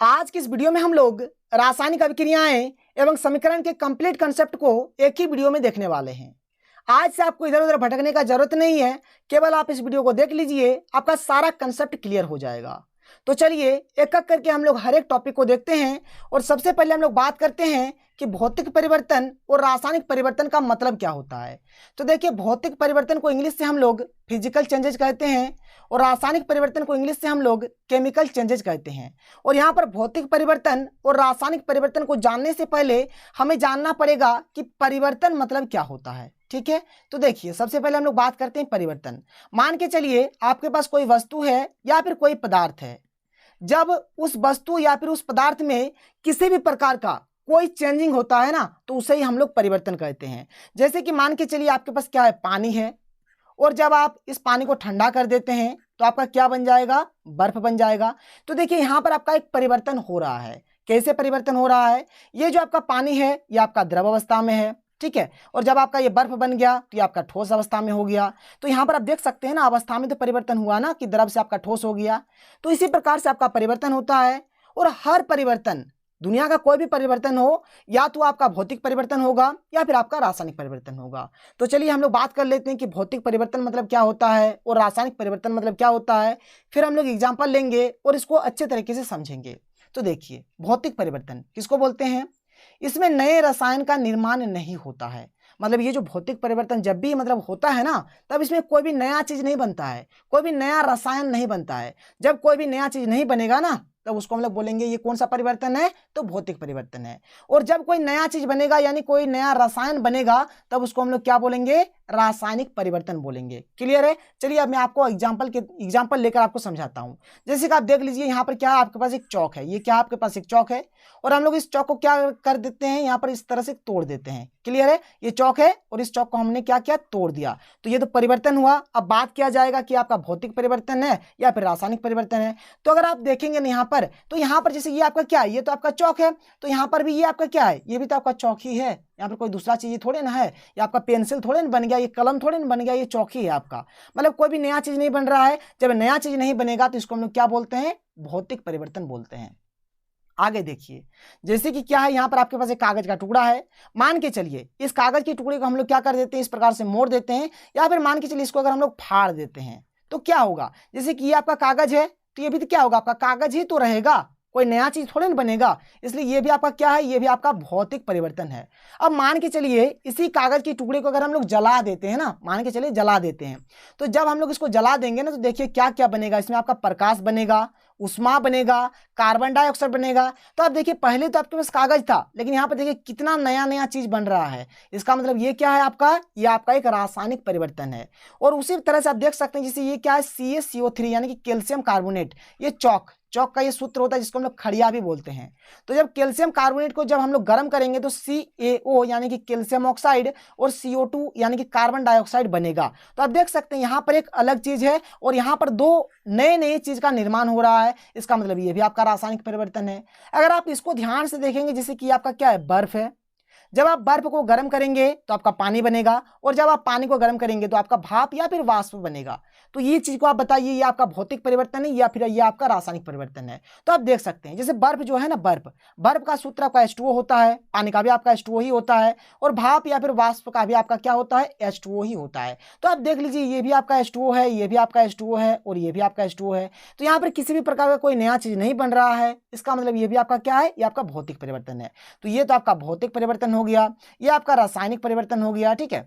आज की इस वीडियो में हम लोग रासायनिक अभिक्रियाएं एवं समीकरण के कंप्लीट कंसेप्ट को एक ही वीडियो में देखने वाले हैं। आज से आपको इधर उधर भटकने का जरूरत नहीं है, केवल आप इस वीडियो को देख लीजिए, आपका सारा कंसेप्ट क्लियर हो जाएगा। तो चलिए एक एक करके हम लोग हर एक टॉपिक को देखते हैं। और सबसे पहले हम लोग बात करते हैं कि भौतिक परिवर्तन और रासायनिक परिवर्तन का मतलब क्या होता है। तो देखिए, भौतिक परिवर्तन को इंग्लिश से हम लोग फिजिकल चेंजेस कहते हैं और रासायनिक परिवर्तन को इंग्लिश से हम लोग केमिकल चेंजेस कहते हैं। और यहाँ पर भौतिक परिवर्तन और रासायनिक परिवर्तन को जानने से पहले हमें जानना पड़ेगा कि परिवर्तन मतलब क्या होता है। ठीक है, तो देखिए सबसे पहले हम लोग बात करते हैं परिवर्तन। मान के चलिए आपके पास कोई वस्तु है या फिर कोई पदार्थ है। जब उस वस्तु या फिर उस पदार्थ में किसी भी प्रकार का कोई चेंजिंग होता है ना, तो उसे ही हम लोग परिवर्तन कहते हैं। जैसे कि मान के चलिए आपके पास क्या है, पानी है, और जब आप इस पानी को ठंडा कर देते हैं तो आपका क्या बन जाएगा, बर्फ बन जाएगा। तो देखिए यहाँ पर आपका एक परिवर्तन हो रहा है। कैसे परिवर्तन हो रहा है, ये जो आपका पानी है ये आपका द्रव अवस्था में है, ठीक है, और जब आपका ये बर्फ बन गया तो ये आपका ठोस अवस्था में हो गया। तो यहाँ पर आप देख सकते हैं ना, अवस्था में तो परिवर्तन हुआ ना, कि द्रव से आपका ठोस हो गया। तो इसी प्रकार से आपका परिवर्तन होता है। और हर परिवर्तन, दुनिया का कोई भी परिवर्तन हो, या तो आपका भौतिक परिवर्तन होगा या फिर आपका रासायनिक परिवर्तन होगा। तो चलिए हम लोग बात कर लेते हैं कि भौतिक परिवर्तन मतलब क्या होता है और रासायनिक परिवर्तन मतलब क्या होता है। फिर हम लोग एग्जाम्पल लेंगे और इसको अच्छे तरीके से समझेंगे। तो देखिए, भौतिक परिवर्तन किसको बोलते हैं, इसमें नए रसायन का निर्माण नहीं होता है। मतलब ये जो भौतिक परिवर्तन जब भी मतलब होता है ना, तब इसमें कोई भी नया चीज नहीं बनता है, कोई भी नया रसायन नहीं बनता है। जब कोई भी नया चीज नहीं बनेगा ना, तब उसको हम लोग बोलेंगे ये कौन सा परिवर्तन है, तो भौतिक परिवर्तन है। और जब कोई नया चीज बनेगा यानी कोई नया रसायन बनेगा, तब उसको हम लोग क्या बोलेंगे, रासायनिक परिवर्तन बोलेंगे। क्लियर है। चलिए अब मैं आपको एग्जाम्पल लेकर आपको समझाता हूँ। जैसे कि आप देख लीजिए, यहाँ पर क्या है, आपके पास एक चौक है। ये क्या, आपके पास एक चौक है, और हम लोग इस चौक को क्या कर देते हैं, यहाँ पर इस तरह से तोड़ देते हैं। क्लियर है, ये चौक है और इस चौक को हमने क्या किया, तोड़ दिया। तो ये तो परिवर्तन हुआ। अब बात किया जाएगा कि आपका भौतिक परिवर्तन है या फिर रासायनिक परिवर्तन है। तो अगर आप देखेंगे ना यहाँ पर, तो यहाँ पर जैसे ये आपका क्या है, ये तो आपका चौक है, तो यहाँ पर भी ये आपका क्या है, ये भी तो आपका चौक ही है। यहाँ पर कोई दूसरा चीज थोड़े ना है, ये आपका पेंसिल थोड़े ना बन गया, ये कलम थोड़े ना बन गया, ये चौक ही है आपका। मतलब कोई भी नया चीज नहीं बन रहा है। जब नया चीज नहीं बनेगा तो इसको हम लोग क्या बोलते हैं, भौतिक परिवर्तन बोलते हैं। आगे देखिए, जैसे कि क्या है, यहाँ पर आपके पास एक कागज का टुकड़ा है। मान के चलिए इस कागज के टुकड़े को हम लोग क्या कर देते हैं, इस प्रकार से मोड़ देते हैं, या फिर मान के चलिए इसको अगर हम लोग फाड़ देते हैं तो क्या होगा, जैसे कि ये आपका कागज है, तो ये भी तो क्या होगा, आपका कागज ही तो रहेगा, कोई नया चीज थोड़े ना बनेगा। इसलिए ये भी आपका क्या है, ये भी आपका भौतिक परिवर्तन है। अब मान के चलिए इसी कागज के टुकड़े को अगर हम लोग जला देते हैं ना, मान के चलिए जला देते हैं, तो जब हम लोग इसको जला देंगे ना, तो देखिए क्या क्या बनेगा, इसमें आपका प्रकाश बनेगा, उष्मा बनेगा, कार्बन डाइऑक्साइड बनेगा। तो आप देखिए पहले तो आपके पास कागज था, लेकिन यहाँ पर देखिए कितना नया नया चीज बन रहा है। इसका मतलब ये क्या है आपका, ये आपका एक रासायनिक परिवर्तन है। और उसी तरह से आप देख सकते हैं, जैसे ये क्या है, CaCO3 यानी कि कैल्शियम कार्बोनेट। ये चौक का ये सूत्र होता है जिसको हम लोग खड़िया भी बोलते हैं। तो जब कैल्शियम कार्बोनेट को जब हम लोग गर्म करेंगे तो CaO यानी कि कैल्शियम ऑक्साइड और CO2 यानी कि कार्बन डाइऑक्साइड बनेगा। तो आप देख सकते हैं यहाँ पर एक अलग चीज है और यहाँ पर दो नए नए चीज का निर्माण हो रहा है। इसका मतलब ये भी आपका रासायनिक परिवर्तन है। अगर आप इसको ध्यान से देखेंगे, जैसे कि आपका क्या है, बर्फ है। जब आप बर्फ को गर्म करेंगे तो आपका पानी बनेगा, और जब आप पानी को गर्म करेंगे तो आपका भाप या फिर वाष्प बनेगा। तो ये चीज को आप बताइए, ये आपका भौतिक परिवर्तन है या फिर ये आपका रासायनिक परिवर्तन है। तो आप देख सकते हैं जैसे बर्फ जो है ना, बर्फ का सूत्र आपका H2O होता है, पानी का भी आपका H2O ही होता है, और भाप या फिर वाष्प का भी आपका क्या होता है, H2O ही होता है। तो आप देख लीजिए ये भी आपका H2O है, ये भी आपका H2O है, और ये भी आपका H2O है। तो यहाँ पर किसी भी प्रकार का कोई नया चीज नहीं बन रहा है। इसका मतलब ये भी आपका क्या है, ये आपका भौतिक परिवर्तन है। तो ये तो आपका भौतिक परिवर्तन हो गया, ये आपका रासायनिक परिवर्तन हो गया। ठीक है,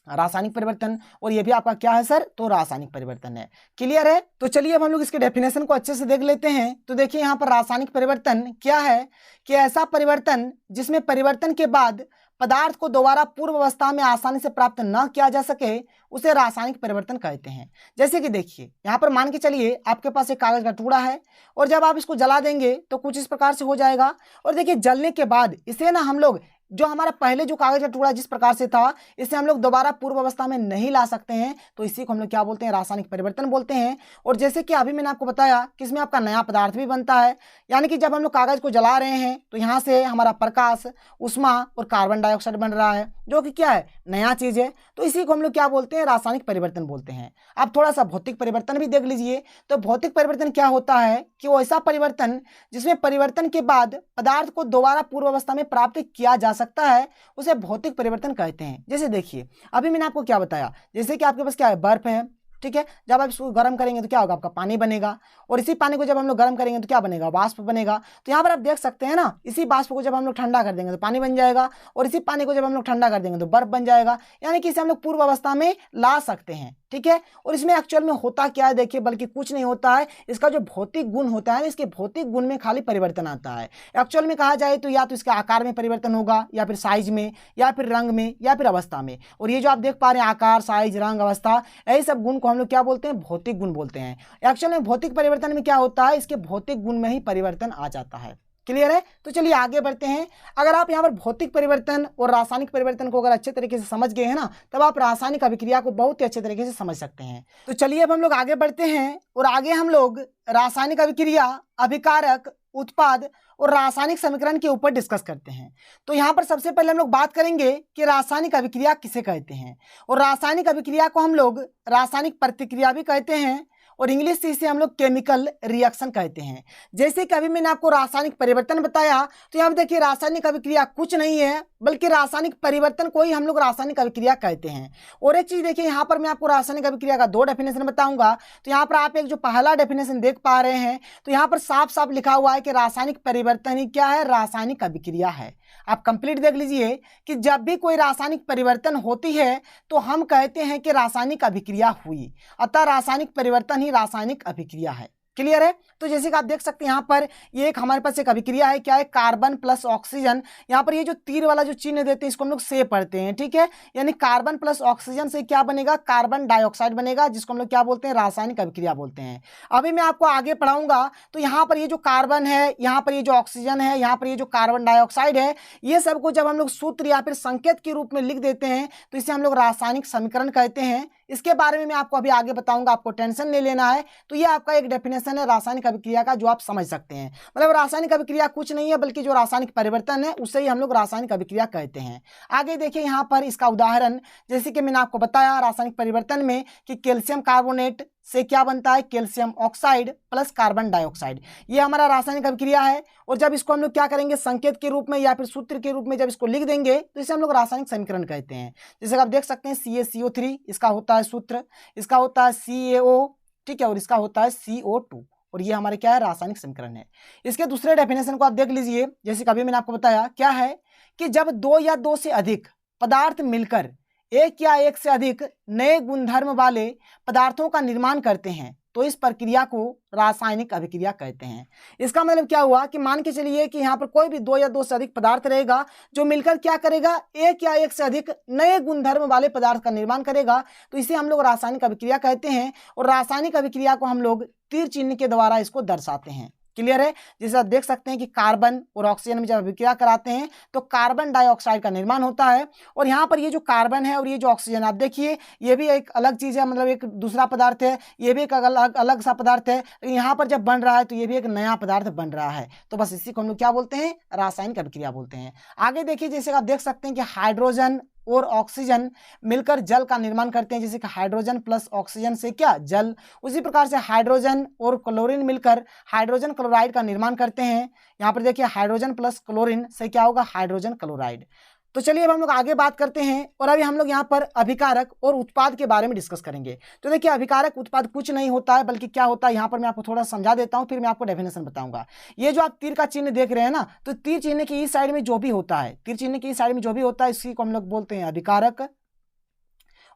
रासायनिक परिवर्तन, और ये भी आपका क्या है सर, तो रासायनिक परिवर्तन है। क्लियर है। तो चलिए अब हम लोग इसके डेफिनेशन को अच्छे से देख लेते हैं। तो देखिए यहाँ पर रासायनिक परिवर्तन क्या है, कि ऐसा परिवर्तन जिसमें परिवर्तन के बाद पदार्थ को दोबारा पूर्व अवस्था में आसानी से प्राप्त न किया जा सके, उसे रासायनिक परिवर्तन कहते हैं। जैसे कि देखिए यहाँ पर मान के चलिए आपके पास एक कागज का टुकड़ा है, और जब आप इसको जला देंगे तो कुछ इस प्रकार से हो जाएगा। और देखिए जलने के बाद इसे ना हम लोग जो हमारा पहले जो कागज का टुकड़ा जिस प्रकार से था इसे हम लोग दोबारा पूर्व अवस्था में नहीं ला सकते हैं, तो इसी को हम लोग क्या बोलते हैं, रासायनिक परिवर्तन बोलते हैं। और जैसे कि अभी मैंने आपको बताया कि इसमें आपका नया पदार्थ भी बनता है, यानी कि जब हम लोग कागज को जला रहे हैं तो यहाँ से हमारा प्रकाश, उष्मा और कार्बन डाइऑक्साइड बन रहा है, जो कि क्या है, नया चीज है। तो इसी को हम लोग क्या बोलते हैं, रासायनिक परिवर्तन बोलते हैं। अब थोड़ा सा भौतिक परिवर्तन भी देख लीजिए। तो भौतिक परिवर्तन क्या होता है कि वो ऐसा परिवर्तन जिसमें परिवर्तन के बाद पदार्थ को दोबारा पूर्व अवस्था में प्राप्त किया जा सकता है, उसे भौतिक परिवर्तन कहते हैं। जैसे देखिए अभी मैंने आपको क्या बताया, जैसे कि आपके पास क्या है, बर्फ है, ठीक है। जब आप इसको गर्म करेंगे तो क्या होगा, आपका पानी बनेगा, और इसी पानी को जब हम लोग गर्म करेंगे तो क्या बनेगा, वाष्प बनेगा। तो यहाँ पर आप देख सकते हैं ना, इसी वाष्प को जब हम लोग ठंडा कर देंगे तो पानी बन जाएगा, और इसी पानी को जब हम लोग ठंडा कर देंगे तो बर्फ बन जाएगा, यानी कि इसे हम लोग पूर्व अवस्था में ला सकते हैं, ठीक है। और इसमें एक्चुअल में होता क्या है देखिए, बल्कि कुछ नहीं होता है, इसका जो भौतिक गुण होता है इसके भौतिक गुण में खाली परिवर्तन आता है। एक्चुअल में कहा जाए तो या तो इसके आकार में परिवर्तन होगा, या फिर साइज में, या फिर रंग में, या फिर अवस्था में। और ये जो आप देख पा रहे हैं आकार, साइज, रंग, अवस्था, यही सब गुण को हम लोग क्या बोलते हैं, भौतिक गुण बोलते हैं। एक्चुअल में भौतिक परिवर्तन में क्या होता है, इसके भौतिक गुण में ही परिवर्तन आ जाता है। क्लियर है? तो चलिए आगे बढ़ते हैं। अगर आप यहाँ पर भौतिक परिवर्तन और रासायनिक परिवर्तन को अगर अच्छे तरीके से समझ गए हैं ना, तब आप रासायनिक अभिक्रिया को बहुत ही अच्छे तरीके से समझ सकते हैं। तो चलिए अब हम लोग आगे बढ़ते हैं, और आगे हम लोग रासायनिक अभिक्रिया, अभिकारक, उत्पाद और रासायनिक समीकरण के ऊपर डिस्कस करते हैं। तो यहाँ पर सबसे पहले हम लोग बात करेंगे कि रासायनिक अभिक्रिया किसे कहते हैं, और रासायनिक अभिक्रिया को हम लोग रासायनिक प्रतिक्रिया भी कहते हैं, और इंग्लिश से इसे हम लोग केमिकल रिएक्शन कहते हैं। जैसे कि अभी मैंने आपको रासायनिक परिवर्तन बताया, तो यहाँ पर देखिए रासायनिक अभिक्रिया कुछ नहीं है, बल्कि रासायनिक परिवर्तन को ही हम लोग रासायनिक अभिक्रिया कहते हैं। और एक चीज देखिए, यहाँ पर मैं आपको रासायनिक अभिक्रिया का 2 डेफिनेशन बताऊंगा। तो यहाँ पर आप एक जो पहला डेफिनेशन देख पा रहे हैं, तो यहाँ पर साफ साफ लिखा हुआ है कि रासायनिक परिवर्तन ही क्या है, रासायनिक अभिक्रिया है। आप कंप्लीट देख लीजिए कि जब भी कोई रासायनिक परिवर्तन होती है तो हम कहते हैं कि रासायनिक अभिक्रिया हुई, अतः रासायनिक परिवर्तन ही रासायनिक अभिक्रिया है। क्लियर है? तो जैसे कि आप देख सकते हैं यहाँ पर ये एक हमारे पास एक अभिक्रिया है, क्या है, कार्बन प्लस ऑक्सीजन। यहाँ पर ये जो तीर वाला जो चिन्ह देते हैं इसको हम लोग से पढ़ते हैं, ठीक है। यानी कार्बन प्लस ऑक्सीजन से क्या बनेगा, कार्बन डाइऑक्साइड बनेगा, जिसको हम लोग क्या बोलते हैं, रासायनिक अभिक्रिया बोलते हैं। अभी मैं आपको आगे पढ़ाऊंगा। तो यहाँ पर ये जो कार्बन है, यहाँ पर ये जो ऑक्सीजन है, यहाँ पर ये जो कार्बन डाइऑक्साइड है, ये सबको जब हम लोग सूत्र या फिर संकेत के रूप में लिख देते हैं तो इसे हम लोग रासायनिक समीकरण कहते हैं। इसके बारे में मैं आपको अभी आगे बताऊंगा, आपको टेंशन नहीं लेना है। तो ये आपका एक डेफिनेशन है रासायनिक अभिक्रिया का, जो आप समझ सकते हैं। मतलब रासायनिक अभिक्रिया कुछ नहीं है, बल्कि जो रासायनिक परिवर्तन है उसे ही हम लोग रासायनिक अभिक्रिया कहते हैं। आगे देखिए यहाँ पर इसका उदाहरण, जैसे कि मैंने आपको बताया रासायनिक परिवर्तन में कि कैल्शियम कार्बोनेट से क्या बनता है, calcium oxide plus carbon dioxide. ये हमारा रासायनिक अभिक्रिया है। और जब इसको हम लोग क्या करेंगे, संकेत के रूप में या फिर सूत्र के रूप में जब इसको लिख देंगे तो इसे हम लोग रासायनिक समीकरण कहते हैं। जैसे आप देख सकते हैं CaCO3 इसका होता है सूत्र, इसका होता है CaO, ठीक है, और इसका होता है CO2, और ये हमारे क्या है, रासायनिक समीकरण है। इसके दूसरे डेफिनेशन को आप देख लीजिए। जैसे कभी मैंने आपको बताया क्या है कि जब 2 या 2 से अधिक पदार्थ मिलकर एक या एक से अधिक नए गुणधर्म वाले पदार्थों का निर्माण करते हैं तो इस प्रक्रिया को रासायनिक अभिक्रिया कहते हैं। इसका मतलब क्या हुआ कि मान के चलिए कि यहाँ पर कोई भी 2 या 2 से अधिक पदार्थ रहेगा जो मिलकर क्या करेगा, एक या एक से अधिक नए गुणधर्म वाले पदार्थ का निर्माण करेगा, तो इसे हम लोग रासायनिक अभिक्रिया कहते हैं। और रासायनिक अभिक्रिया को हम लोग तीर चिन्ह के द्वारा इसको दर्शाते हैं। क्लियर है? जैसे आप देख सकते हैं कि कार्बन और ऑक्सीजन में जब अभिक्रिया कराते हैं तो कार्बन डाइऑक्साइड का निर्माण होता है। और यहाँ पर ये जो कार्बन है और ये जो ऑक्सीजन, आप देखिए ये भी एक अलग चीज है, मतलब एक दूसरा पदार्थ है, ये भी एक अलग सा पदार्थ है। लेकिन यहाँ पर जब बन रहा है तो ये भी एक नया पदार्थ बन रहा है। तो बस इसी को हम लोग क्या बोलते हैं, रासायनिक अभिक्रिया बोलते हैं। आगे देखिए, जैसे आप देख सकते हैं कि हाइड्रोजन और ऑक्सीजन मिलकर जल का निर्माण करते हैं। जैसे कि हाइड्रोजन प्लस ऑक्सीजन से क्या, जल। उसी प्रकार से हाइड्रोजन और क्लोरीन मिलकर हाइड्रोजन क्लोराइड का निर्माण करते हैं। यहाँ पर देखिए हाइड्रोजन प्लस क्लोरीन से क्या होगा, हाइड्रोजन क्लोराइड। तो चलिए अब हम लोग आगे बात करते हैं, और अभी हम लोग यहाँ पर अभिकारक और उत्पाद के बारे में डिस्कस करेंगे। तो देखिए अभिकारक उत्पाद कुछ नहीं होता है, बल्कि क्या होता है, यहाँ पर मैं आपको थोड़ा समझा देता हूँ, फिर मैं आपको डेफिनेशन बताऊंगा। ये जो आप तीर का चिन्ह देख रहे हैं ना, तो तीर चिन्ह की इस साइड में जो भी होता है, तीर चिन्ह की इस साइड में जो भी होता है इसी को हम लोग बोलते हैं अभिकारक,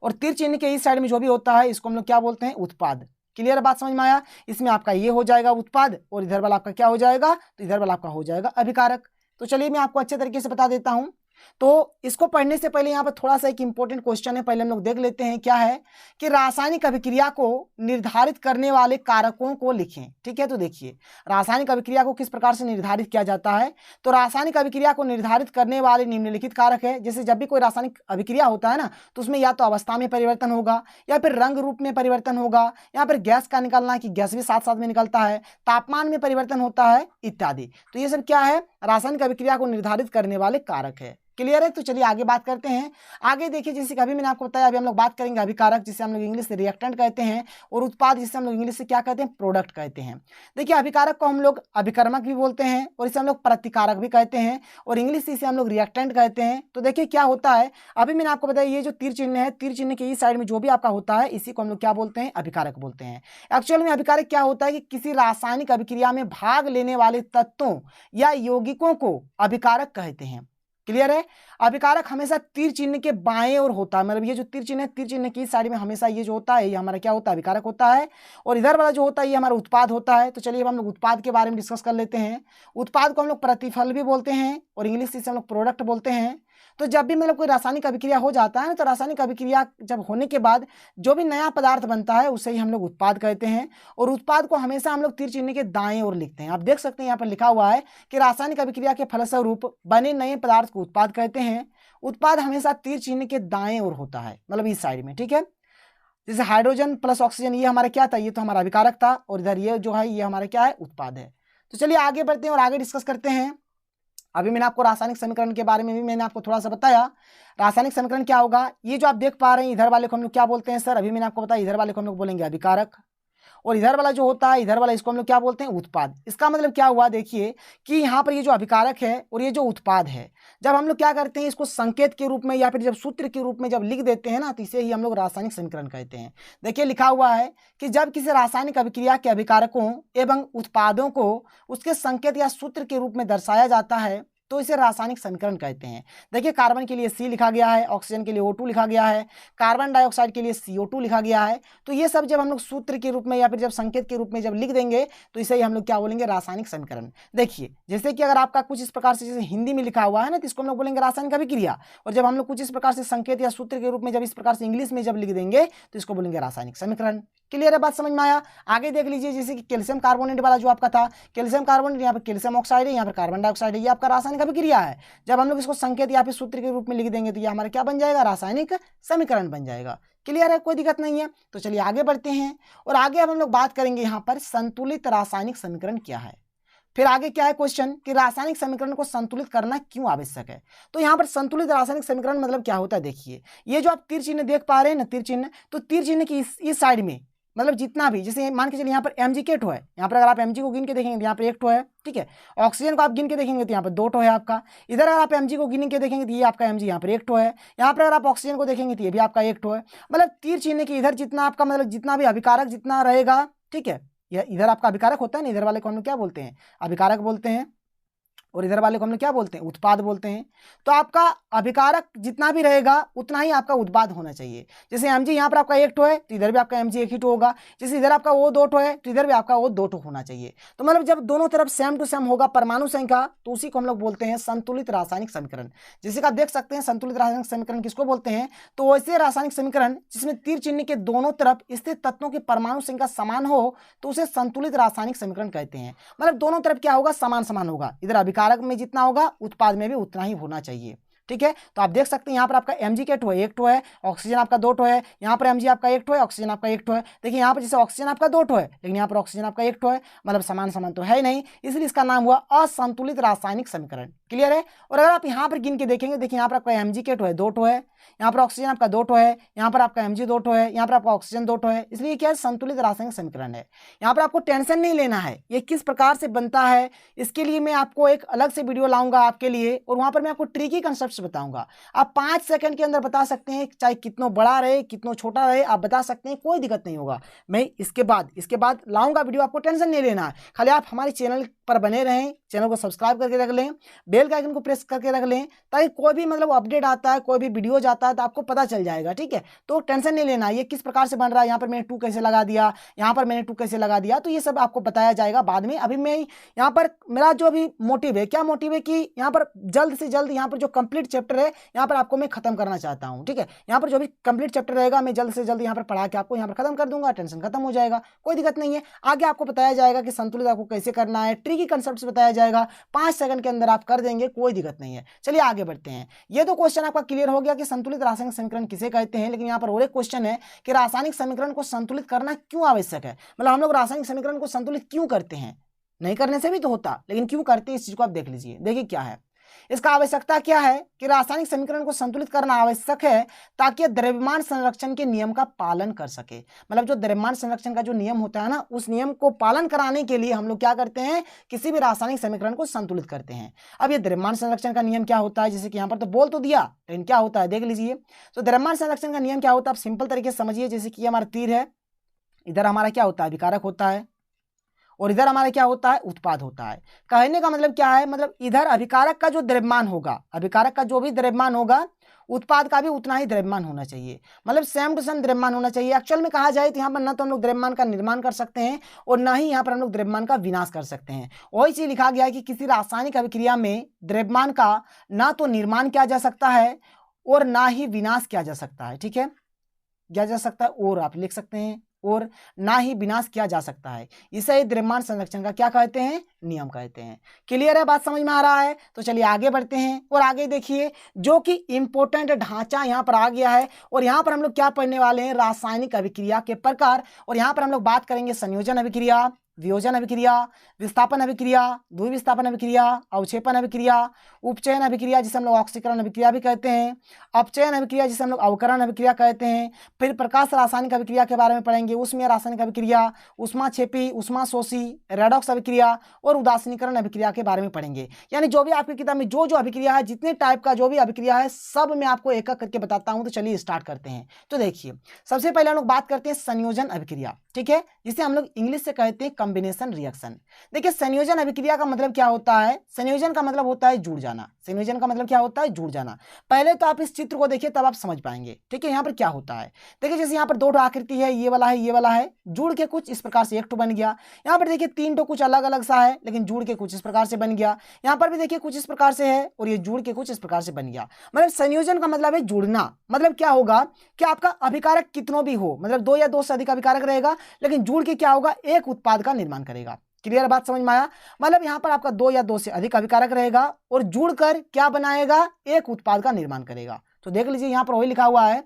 और तीर चिन्ह के इस साइड में जो भी होता है इसको हम लोग क्या बोलते हैं, उत्पाद। क्लियर बात समझ में आया? इसमें आपका ये हो जाएगा उत्पाद, और इधर वाला आपका क्या हो जाएगा, तो इधर वाला आपका हो जाएगा अभिकारक। तो चलिए मैं आपको अच्छे तरीके से बता देता हूँ तो इसको पढ़ने से पहले यहाँ पर थोड़ा सा एक इंपॉर्टेंट क्वेश्चन है, पहले हम लोग देख लेते हैं क्या है कि रासायनिक अभिक्रिया को निर्धारित करने वाले कारकों को लिखें। ठीक है, तो देखिए रासायनिक अभिक्रिया को किस प्रकार से निर्धारित किया जाता है। तो रासायनिक अभिक्रिया को निर्धारित करने वाले निम्नलिखित कारक है। जैसे जब भी कोई रासायनिक अभिक्रिया होता है ना, तो उसमें या तो अवस्था में परिवर्तन होगा, या फिर रंग रूप में परिवर्तन होगा, या फिर गैस का निकलना कि गैस भी साथ साथ में निकलता है, तापमान में परिवर्तन होता है इत्यादि। तो ये सब क्या है, रासायनिक अभिक्रिया को निर्धारित करने वाले कारक है। क्लियर है। तो चलिए आगे बात करते हैं। आगे देखिए, जैसे कि अभी मैंने आपको बताया, अभी हम लोग बात करेंगे अभिकारक, जिसे हम लोग इंग्लिश से रिएक्टेंट कहते हैं, और उत्पाद जिसे हम लोग इंग्लिश से क्या कहते हैं, प्रोडक्ट कहते हैं। देखिए अभिकारक को हम लोग अभिकर्मक भी बोलते हैं, और इसे हम लोग प्रतिकारक भी कहते हैं, और इंग्लिश से इसे हम लोग रिएक्टेंट कहते हैं। तो देखिए क्या होता है, अभी मैंने आपको बताया ये जो तीर चिन्ह है, तीर चिन्ह के इस साइड में जो भी आपका होता है, इसी को हम लोग क्या बोलते हैं, अभिकारक बोलते हैं। एक्चुअल में अभिकारक क्या होता है कि किसी रासायनिक अभिक्रिया में भाग लेने वाले तत्वों या यौगिकों को अभिकारक कहते हैं। क्लियर है। अभिकारक हमेशा तीर चिन्ह के बाएं ओर होता है, मतलब ये जो तीर चिन्ह है, तीर चिन्ह की इस साइड में हमेशा ये जो होता है, ये हमारा क्या होता है, अभिकारक होता है, और इधर वाला जो होता है ये हमारा उत्पाद होता है। तो चलिए अब हम लोग उत्पाद के बारे में डिस्कस कर लेते हैं। उत्पाद को हम लोग प्रतिफल भी बोलते हैं, और इंग्लिश से हम लोग प्रोडक्ट बोलते हैं। तो जब भी मतलब कोई रासायनिक अभिक्रिया हो जाता है ना, तो रासायनिक अभिक्रिया जब होने के बाद जो भी नया पदार्थ बनता है उसे ही हम लोग उत्पाद कहते हैं, और उत्पाद को हमेशा हम लोग तीर चिन्ह के दाएं ओर लिखते हैं। आप देख सकते हैं यहाँ पर लिखा हुआ है कि रासायनिक अभिक्रिया के फलस्वरूप बने नए पदार्थ को उत्पाद कहते हैं। उत्पाद हमेशा तीर चिन्ह के दाएं ओर होता है, मतलब इस साइड में। ठीक है, जैसे हाइड्रोजन प्लस ऑक्सीजन, ये हमारा क्या था, ये तो हमारा अभिकारक था, और इधर ये जो है ये हमारा क्या है, उत्पाद है। तो चलिए आगे बढ़ते हैं और आगे डिस्कस करते हैं। अभी मैंने आपको रासायनिक समीकरण के बारे में भी मैंने आपको थोड़ा सा बताया। रासायनिक समीकरण क्या होगा, ये जो आप देख पा रहे हैं, इधर वाले को हम लोग क्या बोलते हैं सर, अभी मैंने आपको बताया, इधर वाले को हम लोग बोलेंगे अभिकारक, और इधर वाला जो होता है, इधर वाला, इसको हम लोग क्या बोलते हैं, उत्पाद। इसका मतलब क्या हुआ, देखिए कि यहाँ पर ये जो अभिकारक है और ये जो उत्पाद है, जब हम लोग क्या करते हैं, इसको संकेत के रूप में या फिर जब सूत्र के रूप में जब लिख देते हैं ना, तो इसे ही हम लोग रासायनिक समीकरण कहते हैं। देखिए लिखा हुआ है कि जब किसी रासायनिक अभिक्रिया के अभिकारकों एवं उत्पादों को उसके संकेत या सूत्र के रूप में दर्शाया जाता है, तो इसे रासायनिक समीकरण कहते हैं। देखिए कार्बन के लिए C लिखा गया है, ऑक्सीजन के लिए O2 लिखा गया है, कार्बन डाइऑक्साइड के लिए CO2 लिखा गया है। तो ये सब जब हम लोग सूत्र के रूप में या फिर जब संकेत के रूप में जब लिख देंगे, तो इसे ही हम लोग क्या बोलेंगे, रासायनिक समीकरण। देखिए जैसे कि अगर आपका कुछ इस प्रकार से जैसे हिंदी में लिखा हुआ है ना, तो इसको हम लोग बोलेंगे रासायनिक अभिक्रिया, और जब हम लोग कुछ इस प्रकार से संकेत या सूत्र के रूप में जब इस प्रकार से इंग्लिश में जब लिख देंगे, तो इसको बोलेंगे रासायनिक समीकरण। क्लियर है, बात समझ में आया। आगे देख लीजिए, जैसे कि कैल्शियम कार्बोनेट वाला जो आपका था, कैल्शियम कार्बोनेट, यहाँ पर कैल्शियम ऑक्साइड है, यहाँ पर कार्बन डाइऑक्साइड है, ये आपका रासायनिक अभिक्रिया है। जब हम लोग इसको संकेत या फिर सूत्र के रूप में लिख देंगे, तो ये हमारा क्या बन जाएगा, रासायनिक समीकरण बन जाएगा। क्लियर है, कोई दिक्कत नहीं है। तो चलिए आगे बढ़ते हैं, और आगे अब हम लोग बात करेंगे यहाँ पर संतुलित रासायनिक समीकरण क्या है। फिर आगे क्या है क्वेश्चन कि रासायनिक समीकरण को संतुलित करना क्यों आवश्यक है। तो यहाँ पर संतुलित रासायनिक समीकरण मतलब क्या होता है, देखिए ये जो आप तीर चिन्ह देख पा रहे हैं ना, तीर चिन्ह, तो तीर चिन्ह की इस साइड में मतलब जितना भी, जैसे मान के चलिए यहाँ पर Mg के ठो है, यहाँ पर अगर आप Mg को गिन के देखेंगे तो यहाँ पर एक ठो है। ठीक है, ऑक्सीजन को आप गिन के देखेंगे तो यहाँ पर दो ठो है आपका। इधर अगर आप Mg को गिन के देखेंगे तो ये आपका Mg यहाँ पर एक ठो है। यहाँ पर अगर आप ऑक्सीजन को देखेंगे तो ये भी आपका एक ठो है। मतलब तीर चिन्ह की इधर जितना आपका मतलब जितना भी अभिकारक जितना रहेगा, ठीक है, यह इधर आपका अभिकारक होता है ना, इधर वाले को हम लोग क्या बोलते हैं, अभिकारक बोलते हैं, और इधर वाले को हम लोग क्या बोलते हैं, उत्पाद बोलते हैं। तो आपका अभिकारक जितना भी रहेगा उतना ही आपका उत्पाद होना चाहिए। जैसे Mg यहाँ पर आपका एक ठो है, तो इधर भी आपका Mg एक ही ठो होगा। जैसे इधर आपका O दो ठो है, तो इधर भी आपका O दो ठो होना चाहिए। तो मतलब जब दोनों तरफ सेम टू सेम होगा परमाणु संख्या, तो उसी को हम लोग बोलते हैं संतुलित रासायनिक समीकरण। जैसे कि आप देख सकते हैं संतुलित रासायनिक समीकरण किसको बोलते हैं, तो वैसे रासायनिक समीकरण जिसमें तीर चिन्ह के दोनों तरफ स्थित तत्वों की परमाणु संख्या समान हो, तो उसे संतुलित रासायनिक समीकरण कहते हैं। मतलब दोनों तरफ क्या होगा, समान समान होगा। इधर अभिकारक में जितना होगा उत्पाद में भी उतना ही होना चाहिए। ठीक है, तो आप देख सकते हैं यहाँ पर आपका Mg के ठो है, एक ठो है, ऑक्सीजन आपका दो ठो है, यहाँ पर Mg आपका एक ठो है, ऑक्सीजन आपका एक ठो है। देखिए यहाँ पर जैसे ऑक्सीजन आपका दो ठो है, लेकिन यहाँ पर ऑक्सीजन आपका एक ठो है, मतलब समान समान तो है ही नहीं, इसलिए इसका नाम हुआ असंतुलित रासायनिक समीकरण। क्लियर है। और अगर आप यहाँ पर गिन के देखेंगे, देखिए यहाँ पर आपका Mg के ठो है, दो ठो है, यहाँ पर ऑक्सीजन आपका दो ठो है, यहाँ पर आपका Mg दो ठो है, यहाँ पर आपका ऑक्सीजन दो ठो है, इसलिए क्या है, संतुलित रासायनिक समीकरण है। यहाँ पर आपको टेंशन नहीं लेना है ये किस प्रकार से बनता है, इसके लिए मैं आपको एक अलग से वीडियो लाऊंगा आपके लिए, और वहां पर मैं आपको ट्रिकी कंसेप्ट बताऊंगा। आप 5 सेकंड के अंदर बता सकते हैं, चाहे कितना बड़ा रहे कितना छोटा रहे, आप बता सकते हैं, कोई दिक्कत नहीं होगा। मैं इसके बाद लाऊंगा वीडियो, आपको टेंशन नहीं लेना है। खाली आप हमारे चैनल पर बने रहें, चैनल को सब्सक्राइब करके रख लें, बेल का आइकन को प्रेस करके रख लें, ताकि कोई भी मतलब अपडेट आता है, कोई भी वीडियो जाता है तो आपको पता चल जाएगा। ठीक है, तो टेंशन नहीं लेना, ये किस प्रकार से बन रहा है, यहाँ पर मैंने 2 कैसे लगा दिया, यहाँ पर मैंने 2 कैसे लगा दिया, तो ये सब आपको बताया जाएगा बाद में। अभी मैं यहाँ पर मेरा जो अभी मोटिव है, क्या मोटिव है कि यहाँ पर जल्द से जल्द यहाँ पर जो कंप्लीट चैप्टर है यहाँ पर आपको मैं खत्म करना चाहता हूँ। ठीक है, यहाँ पर जो भी कंप्लीट चैप्टर रहेगा मैं जल्द से जल्द यहाँ पर पढ़ा के आपको यहाँ पर खत्म कर दूंगा, टेंशन खत्म हो जाएगा, कोई दिक्कत नहीं है। आगे आपको बताया जाएगा कि संतुलित आपको कैसे करना है, ट्रिकी कंसेप्ट बताया जाएगा, 5 सेकंड के अंदर आप कर देंगे, कोई दिक्कत नहीं है। चलिए आगे बढ़ते हैं। ये तो क्वेश्चन आपका क्लियर हो गया कि संतुलित रासायनिक समीकरण किसे कहते हैं, लेकिन यहाँ पर और एक क्वेश्चन है कि रासायनिक समीकरण को संतुलित करना क्यों आवश्यक है, मतलब हम लोग रासायनिक समीकरण को संतुलित क्यों करते हैं, नहीं करने से भी तो होता, लेकिन क्यों करते हैं इस चीज को आप देख लीजिए। देखिए क्या है इसका आवश्यकता, क्या है कि रासायनिक समीकरण को संतुलित करना आवश्यक है ताकि द्रव्यमान संरक्षण के नियम का पालन कर सके। मतलब जो द्रव्यमान संरक्षण का जो नियम होता है ना, उस नियम को पालन कराने के लिए हम लोग क्या करते हैं, किसी भी रासायनिक समीकरण को संतुलित करते हैं। अब ये द्रव्यमान संरक्षण का नियम क्या होता है, जैसे कि यहाँ पर तो बोल तो दिया, लेकिन क्या होता है देख लीजिए। तो द्रव्यमान संरक्षण का नियम क्या होता है, आप सिंपल तरीके से समझिए। जैसे कि हमारा तीर है, इधर हमारा क्या होता है, अभिकारक होता है, और इधर हमारा क्या होता है, उत्पाद होता है। कहने का मतलब क्या है, मतलब इधर अभिकारक का जो द्रव्यमान होगा, अभिकारक का जो भी द्रव्यमान होगा, उत्पाद का भी उतना ही द्रव्यमान होना चाहिए, मतलब सेम टू सेम द्रव्यमान होना चाहिए। एक्चुअल में कहा जाए तो यहाँ पर ना तो हम लोग द्रव्यमान का निर्माण कर सकते हैं और ना ही यहाँ पर हम लोग द्रव्यमान का विनाश कर सकते हैं। वही चीज लिखा गया है कि किसी रासायनिक अभिक्रिया में द्रव्यमान का ना तो निर्माण किया जा सकता है और ना ही विनाश किया जा सकता है। ठीक है, किया जा सकता है, और आप लिख सकते हैं, और ना ही विनाश किया जा सकता है। इसे द्रव्यमान संरक्षण का क्या कहते हैं, नियम कहते हैं। क्लियर है, बात समझ में आ रहा है? तो चलिए आगे बढ़ते हैं और आगे देखिए जो कि इंपॉर्टेंट ढांचा यहाँ पर आ गया है। और यहाँ पर हम लोग क्या पढ़ने वाले हैं, रासायनिक अभिक्रिया के प्रकार। और यहाँ पर हम लोग बात करेंगे संयोजन अभिक्रिया, वियोजन अभिक्रिया, विस्थापन अभिक्रिया, द्विविस्थापन अभिक्रिया, अवक्षेपण अभिक्रिया, उपचयन अभिक्रिया जिसे हम लोग ऑक्सीकरण अभिक्रिया भी कहते हैं, अपचयन अभिक्रिया जिसे हम लोग अवकरण अभिक्रिया कहते हैं। फिर प्रकाश रासायनिक अभिक्रिया के बारे में पढ़ेंगे, उसमें रासायनिक अभिक्रिया, उष्माक्षेपी, उष्माशोषी, रेडॉक्स अभिक्रिया और उदासीनीकरण अभिक्रिया के बारे में पढ़ेंगे। यानी जो भी आपकी किताब में जो जो अभिक्रिया है, जितने टाइप का जो भी अभिक्रिया है, सब मैं आपको एक एक करके बताता हूं। तो चलिए स्टार्ट करते हैं। तो देखिए सबसे पहले हम लोग बात करते हैं संयोजन अभिक्रिया, ठीक है, जिसे हम लोग इंग्लिश से कहते हैं कॉम्बिनेशन रिएक्शन। देखिए संयोजन अभिक्रिया का मतलब क्या होता है, संयोजन का मतलब होता है जुड़ जाना। संयोजन का मतलब क्या होता है, जुड़ जाना। पहले तो आप इस चित्र को देखिए तब आप समझ पाएंगे। ठीक है, यहाँ पर क्या होता है, देखिए जैसे यहाँ पर 2 आकृति है, ये वाला है, ये वाला है, जुड़ के कुछ इस प्रकार से एक बन गया। यहाँ पर देखिए 3 कुछ अलग अलग सा है, लेकिन जुड़ के कुछ इस प्रकार से बन गया। यहाँ पर भी देखिए कुछ इस प्रकार से है और ये जुड़ के कुछ इस प्रकार से बन गया। मतलब संयोजन का मतलब है जुड़ना। मतलब क्या होगा कि आपका अभिकारक कितनों भी हो, मतलब 2 या 2 से अधिक अभिकारक रहेगा, लेकिन जुड़ के क्या होगा, एक उत्पाद का निर्माण करेगा। क्लियर, बात समझ में आया? मतलब यहाँ पर आपका 2 या 2 से अधिक अभिकारक रहेगा और जुड़कर क्या बनाएगा, एक उत्पाद का निर्माण करेगा। तो देख लीजिए यहाँ पर वही लिखा हुआ है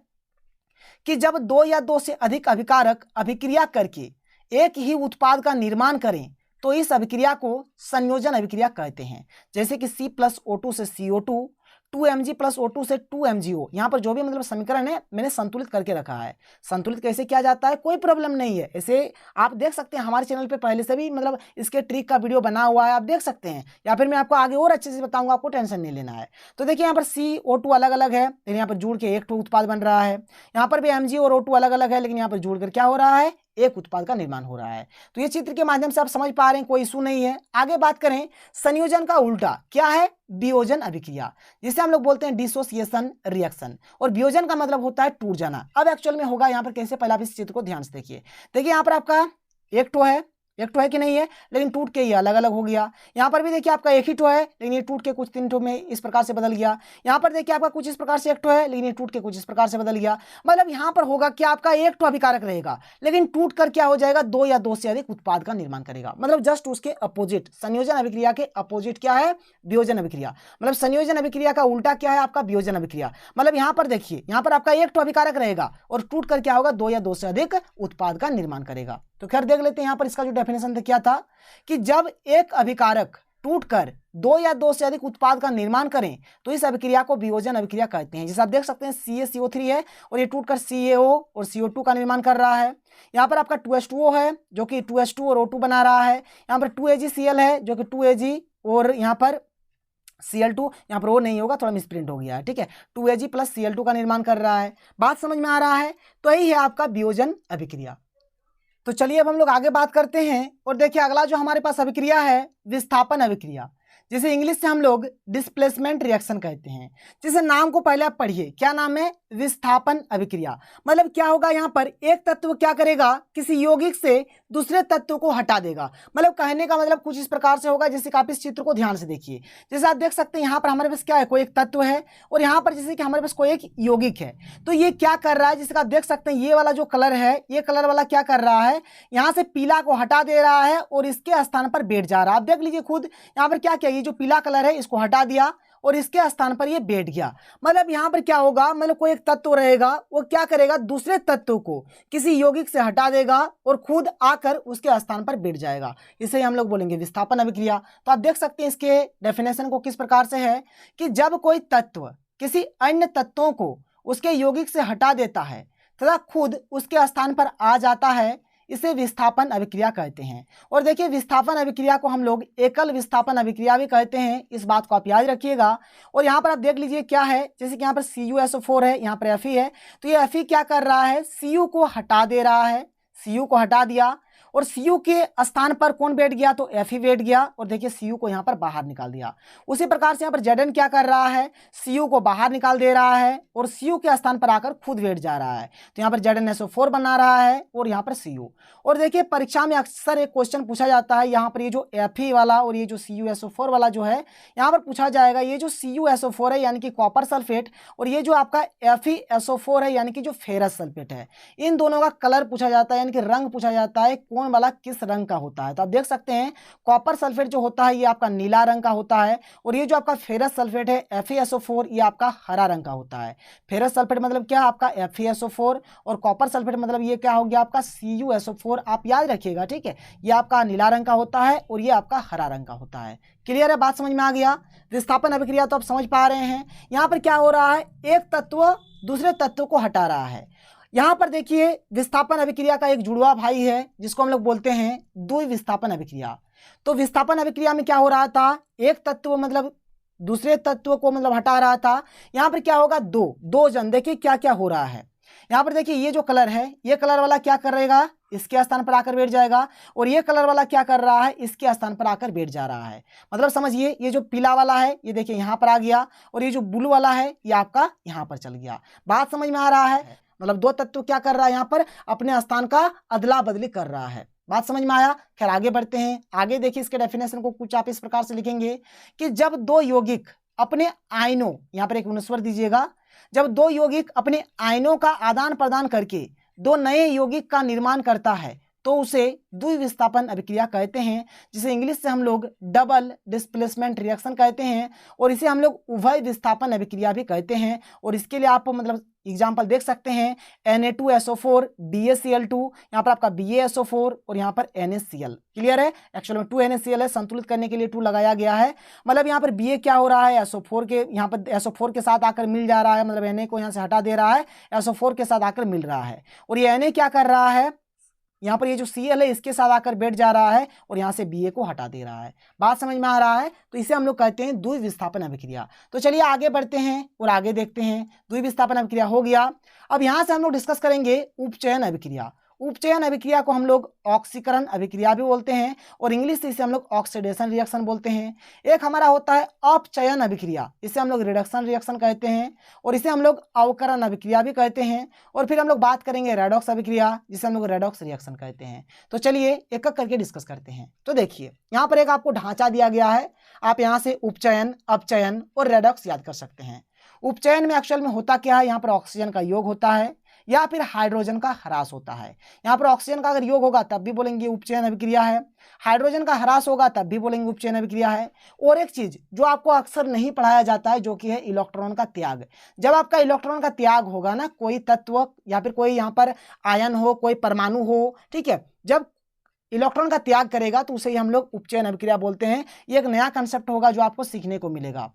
कि जब 2 या 2 से अधिक अभिकारक अभिक्रिया करके एक ही उत्पाद का निर्माण करें तो इस अभिक्रिया को संयोजन अभिक्रिया कहते हैं। जैसे कि C+O2 से CO2, 2Mg+O2 से 2MgO। यहाँ पर जो भी मतलब समीकरण है मैंने संतुलित करके रखा है। संतुलित कैसे किया जाता है कोई प्रॉब्लम नहीं है, ऐसे आप देख सकते हैं हमारे चैनल पे पहले से भी मतलब इसके ट्रिक का वीडियो बना हुआ है, आप देख सकते हैं, या फिर मैं आपको आगे और अच्छे से बताऊंगा, आपको टेंशन नहीं लेना है। तो देखिए यहाँ पर CO2 अलग अलग है, लेकिन यहाँ पर जुड़ के एक उत्पाद बन रहा है। यहाँ पर भी Mg और O2 अलग अलग है, लेकिन यहाँ पर जुड़कर क्या हो रहा है, एक उत्पाद का निर्माण हो रहा है। तो ये चित्र के माध्यम से आप समझ पा रहे हैं, कोई इशू नहीं है। आगे बात करें, संयोजन का उल्टा क्या है, वियोजन अभिक्रिया, जिसे हम लोग बोलते हैं डिसोसिएशन रिएक्शन। और वियोजन का मतलब होता है टूट जाना। अब एक्चुअल में होगा यहाँ पर कैसे, पहले आप इस चित्र को ध्यान से देखिए। देखिए यहाँ पर आपका एक टो है कि नहीं है, लेकिन टूट के ये अलग अलग हो गया। यहाँ पर भी देखिए आपका एक ही टो है, लेकिन ये टूट के कुछ 3 टो में इस प्रकार से बदल गया। यहाँ पर देखिए आपका कुछ इस प्रकार से एक टो है, लेकिन ये टूट के कुछ इस प्रकार से बदल गया। मतलब यहाँ पर होगा कि आपका एक टो अभिकारक रहेगा, लेकिन टूट कर क्या हो जाएगा, 2 या 2 से अधिक उत्पाद का निर्माण करेगा। मतलब जस्ट उसके अपोजिट, संयोजन अभिक्रिया के अपोजिट क्या है, वियोजन अभिक्रिया। मतलब संयोजन अभिक्रिया का उल्टा क्या है, आपका वियोजन अभिक्रिया। मतलब यहाँ पर देखिए, यहाँ पर आपका एक टो अभिकारक रहेगा और टूट कर क्या होगा, 2 या 2 से अधिक उत्पाद का निर्माण करेगा। तो खैर देख लेते हैं यहाँ पर इसका जो डेफिनेशन क्या था कि जब एक अभिकारक टूटकर 2 या 2 से अधिक उत्पाद का निर्माण करें तो इस अभिक्रिया को वियोजन अभिक्रिया कहते हैं। जैसे आप देख सकते हैं CaCO3 है और ये टूटकर CaO और CO2 का निर्माण कर रहा है। यहाँ पर आपका 2H2O है जो कि 2H2 और O2 बना रहा है। यहाँ पर 2AgCl है जो कि 2Ag और यहाँ पर Cl2, यहाँ पर वो नहीं होगा, थोड़ा मिसप्रिंट हो गया है। ठीक है, 2Ag + Cl2 का निर्माण कर रहा है। बात समझ में आ रहा है? तो यही है आपका वियोजन अभिक्रिया। तो चलिए अब हम लोग आगे बात करते हैं और देखिए अगला जो हमारे पास अभिक्रिया है विस्थापन अभिक्रिया, जिसे इंग्लिश से हम लोग डिस्प्लेसमेंट रिएक्शन कहते हैं। जिसे नाम को पहले आप पढ़िए, क्या नाम है? विस्थापन अभिक्रिया। मतलब क्या होगा, यहाँ पर एक तत्व क्या करेगा, किसी यौगिक से दूसरे तत्व को हटा देगा। मतलब कहने का मतलब कुछ इस प्रकार से होगा, जैसे कि आप इस चित्र को ध्यान से देखिए। जैसे आप देख सकते हैं यहाँ पर हमारे पास क्या है, कोई एक तत्व है और यहाँ पर जैसे कि हमारे पास कोई एक यौगिक है। तो ये क्या कर रहा है, जैसे कि आप देख सकते हैं ये वाला जो कलर है, ये कलर वाला क्या कर रहा है, यहाँ से पीला को हटा दे रहा है और इसके स्थान पर बैठ जा रहा है। आप देख लीजिए खुद यहाँ पर क्या किया, ये जो पीला कलर है इसको हटा दिया और इसके स्थान पर ये बैठ गया। मतलब यहाँ पर क्या होगा, मतलब कोई एक तत्व रहेगा, वो क्या करेगा, दूसरे तत्व को किसी यौगिक से हटा देगा और खुद आकर उसके स्थान पर बैठ जाएगा। इसे हम लोग बोलेंगे विस्थापन अभिक्रिया। तो आप देख सकते हैं इसके डेफिनेशन को किस प्रकार से है कि जब कोई तत्व किसी अन्य तत्वों को उसके यौगिक से हटा देता है तथा खुद उसके स्थान पर आ जाता है, इसे विस्थापन अभिक्रिया कहते हैं। और देखिए विस्थापन अभिक्रिया को हम लोग एकल विस्थापन अभिक्रिया भी कहते हैं, इस बात को आप याद रखिएगा। और यहाँ पर आप देख लीजिए क्या है, जैसे कि यहाँ पर CuSO4 है, यहाँ पर Fe है, तो ये Fe क्या कर रहा है, Cu को हटा दे रहा है, Cu को हटा दिया और Cu के स्थान पर कौन बैठ गया, तो Fe बैठ गया और देखिए Cu को यहाँ पर बाहर निकाल दिया। उसी प्रकार से यहाँ पर Zn क्या कर रहा है, Cu को बाहर निकाल दे रहा है और Cu के स्थान पर आकर खुद बैठ जा रहा है। तो यहाँ पर ZnSO4 बना रहा है और यहाँ पर Cu। और देखिए परीक्षा में अक्सर एक क्वेश्चन पूछा जाता है, यहाँ पर ये जो Fe वाला और ये जो CuSO4 वाला जो है यहाँ पर पूछा जाएगा, ये जो CuSO4 है यानी कि कॉपर सल्फेट और ये जो आपका FeSO4 है यानी कि जो फेरस सल्फेट है, इन दोनों का कलर पूछा जाता है, यानी कि रंग पूछा जाता है, कौन वाला किस रंग का होता है। तो आप देख सकते हैं कॉपर सल्फेट जो होता है ये आपका नीला रंग का होता है और ये जो आपका फेरस सल्फेट है FeSO4 ये आपका हरा रंग का होता है। फेरस सल्फेट मतलब क्या, आपका FeSO4 और कॉपर सल्फेट मतलब ये क्या हो गया, आपका CuSO4। आप याद रखिएगा, ठीक है, ये आपका नीला रंग का होता है और ये आपका हरा रंग का होता है। क्लियर है, बात समझ में आ गया। विस्थापन अभिक्रिया तो आप समझ पा रहे हैं। यहाँ पर क्या हो रहा है, एक तत्व दूसरे तत्व को हटा रहा है। यहाँ पर देखिए विस्थापन अभिक्रिया का एक जुड़वा भाई है जिसको हम लोग बोलते हैं द्विविस्थापन अभिक्रिया। तो विस्थापन अभिक्रिया में क्या हो रहा था, एक तत्व मतलब दूसरे तत्व को मतलब हटा रहा था। यहाँ पर क्या होगा, दो जन, देखिए क्या क्या हो रहा है। यहाँ पर देखिए ये जो कलर है, ये कलर वाला क्या करेगा, इसके स्थान पर आकर बैठ जाएगा और ये कलर वाला क्या कर रहा है, इसके स्थान पर आकर बैठ जा रहा है। मतलब समझिए ये जो पीला वाला है ये देखिए यहाँ पर आ गया और ये जो ब्लू वाला है ये आपका यहाँ पर चल गया। बात समझ में आ रहा है, मतलब दो तत्व क्या कर रहा है, यहाँ पर अपने स्थान का अदला बदली कर रहा है। बात समझ में आया। खैर आगे बढ़ते हैं। आगे देखिए इसके डेफिनेशन को कुछ आप इस प्रकार से लिखेंगे कि जब दो यौगिक अपने आयनों, यहाँ पर एक अनुस्वर दीजिएगा, जब दो यौगिक अपने आयनों का आदान प्रदान करके दो नए यौगिक का निर्माण करता है तो उसे द्विविस्थापन अभिक्रिया कहते हैं, जिसे इंग्लिश से हम लोग डबल डिस्प्लेसमेंट रिएक्शन कहते हैं और इसे हम लोग उभय विस्थापन अभिक्रिया भी कहते हैं। और इसके लिए आप मतलब एग्जाम्पल देख सकते हैं Na2SO4 BaCl2, यहाँ पर आपका BaSO4 और यहाँ पर NaCl। क्लियर है, एक्चुअल में 2NaCl है, संतुलित करने के लिए 2 लगाया गया है। मतलब यहाँ पर Ba क्या हो रहा है, SO4 के यहाँ पर SO4 के साथ आकर मिल जा रहा है, मतलब Na को यहाँ से हटा दे रहा है, SO4 के साथ आकर मिल रहा है और ये Na क्या कर रहा है, यहाँ पर ये जो Cl है इसके साथ आकर बैठ जा रहा है और यहाँ से Ba को हटा दे रहा है। बात समझ में आ रहा है। तो इसे हम लोग कहते हैं द्विविस्थापन अभिक्रिया। तो चलिए आगे बढ़ते हैं और आगे देखते हैं। द्विविस्थापन अभिक्रिया हो गया। अब यहाँ से हम लोग डिस्कस करेंगे उपचयन अभिक्रिया। उपचयन अभिक्रिया को हम लोग ऑक्सीकरण अभिक्रिया भी बोलते हैं और इंग्लिश से इसे हम लोग ऑक्सीडेशन रिएक्शन बोलते हैं। एक हमारा होता है अपचयन अभिक्रिया, इसे हम लोग रिडक्शन रिएक्शन कहते हैं और इसे हम लोग अवकरण अभिक्रिया भी कहते हैं। और फिर हम लोग बात करेंगे रेडॉक्स अभिक्रिया, जिसे हम लोग रेडॉक्स रिएक्शन कहते हैं। तो चलिए एक एक करके डिस्कस करते हैं। तो देखिए यहाँ पर एक आपको ढांचा दिया गया है, आप यहाँ से उपचयन, अपचयन और रेडॉक्स याद कर सकते हैं। उपचयन में एक्चुअल में होता क्या है, यहाँ पर ऑक्सीजन का योग होता है या फिर हाइड्रोजन का ह्रास होता है। यहाँ पर ऑक्सीजन का अगर योग होगा तब भी बोलेंगे उपचयन अभिक्रिया है, हाइड्रोजन का ह्रास होगा तब भी बोलेंगे उपचयन अभिक्रिया है। और एक चीज जो आपको अक्सर नहीं पढ़ाया जाता है जो कि है इलेक्ट्रॉन का त्याग। जब आपका इलेक्ट्रॉन का त्याग होगा ना, कोई तत्व या फिर कोई यहाँ पर आयन हो, कोई परमाणु हो, ठीक है, जब इलेक्ट्रॉन का त्याग करेगा तो उसे हम लोग उपचयन अभिक्रिया बोलते हैं। ये एक नया कंसेप्ट होगा जो आपको सीखने को मिलेगा।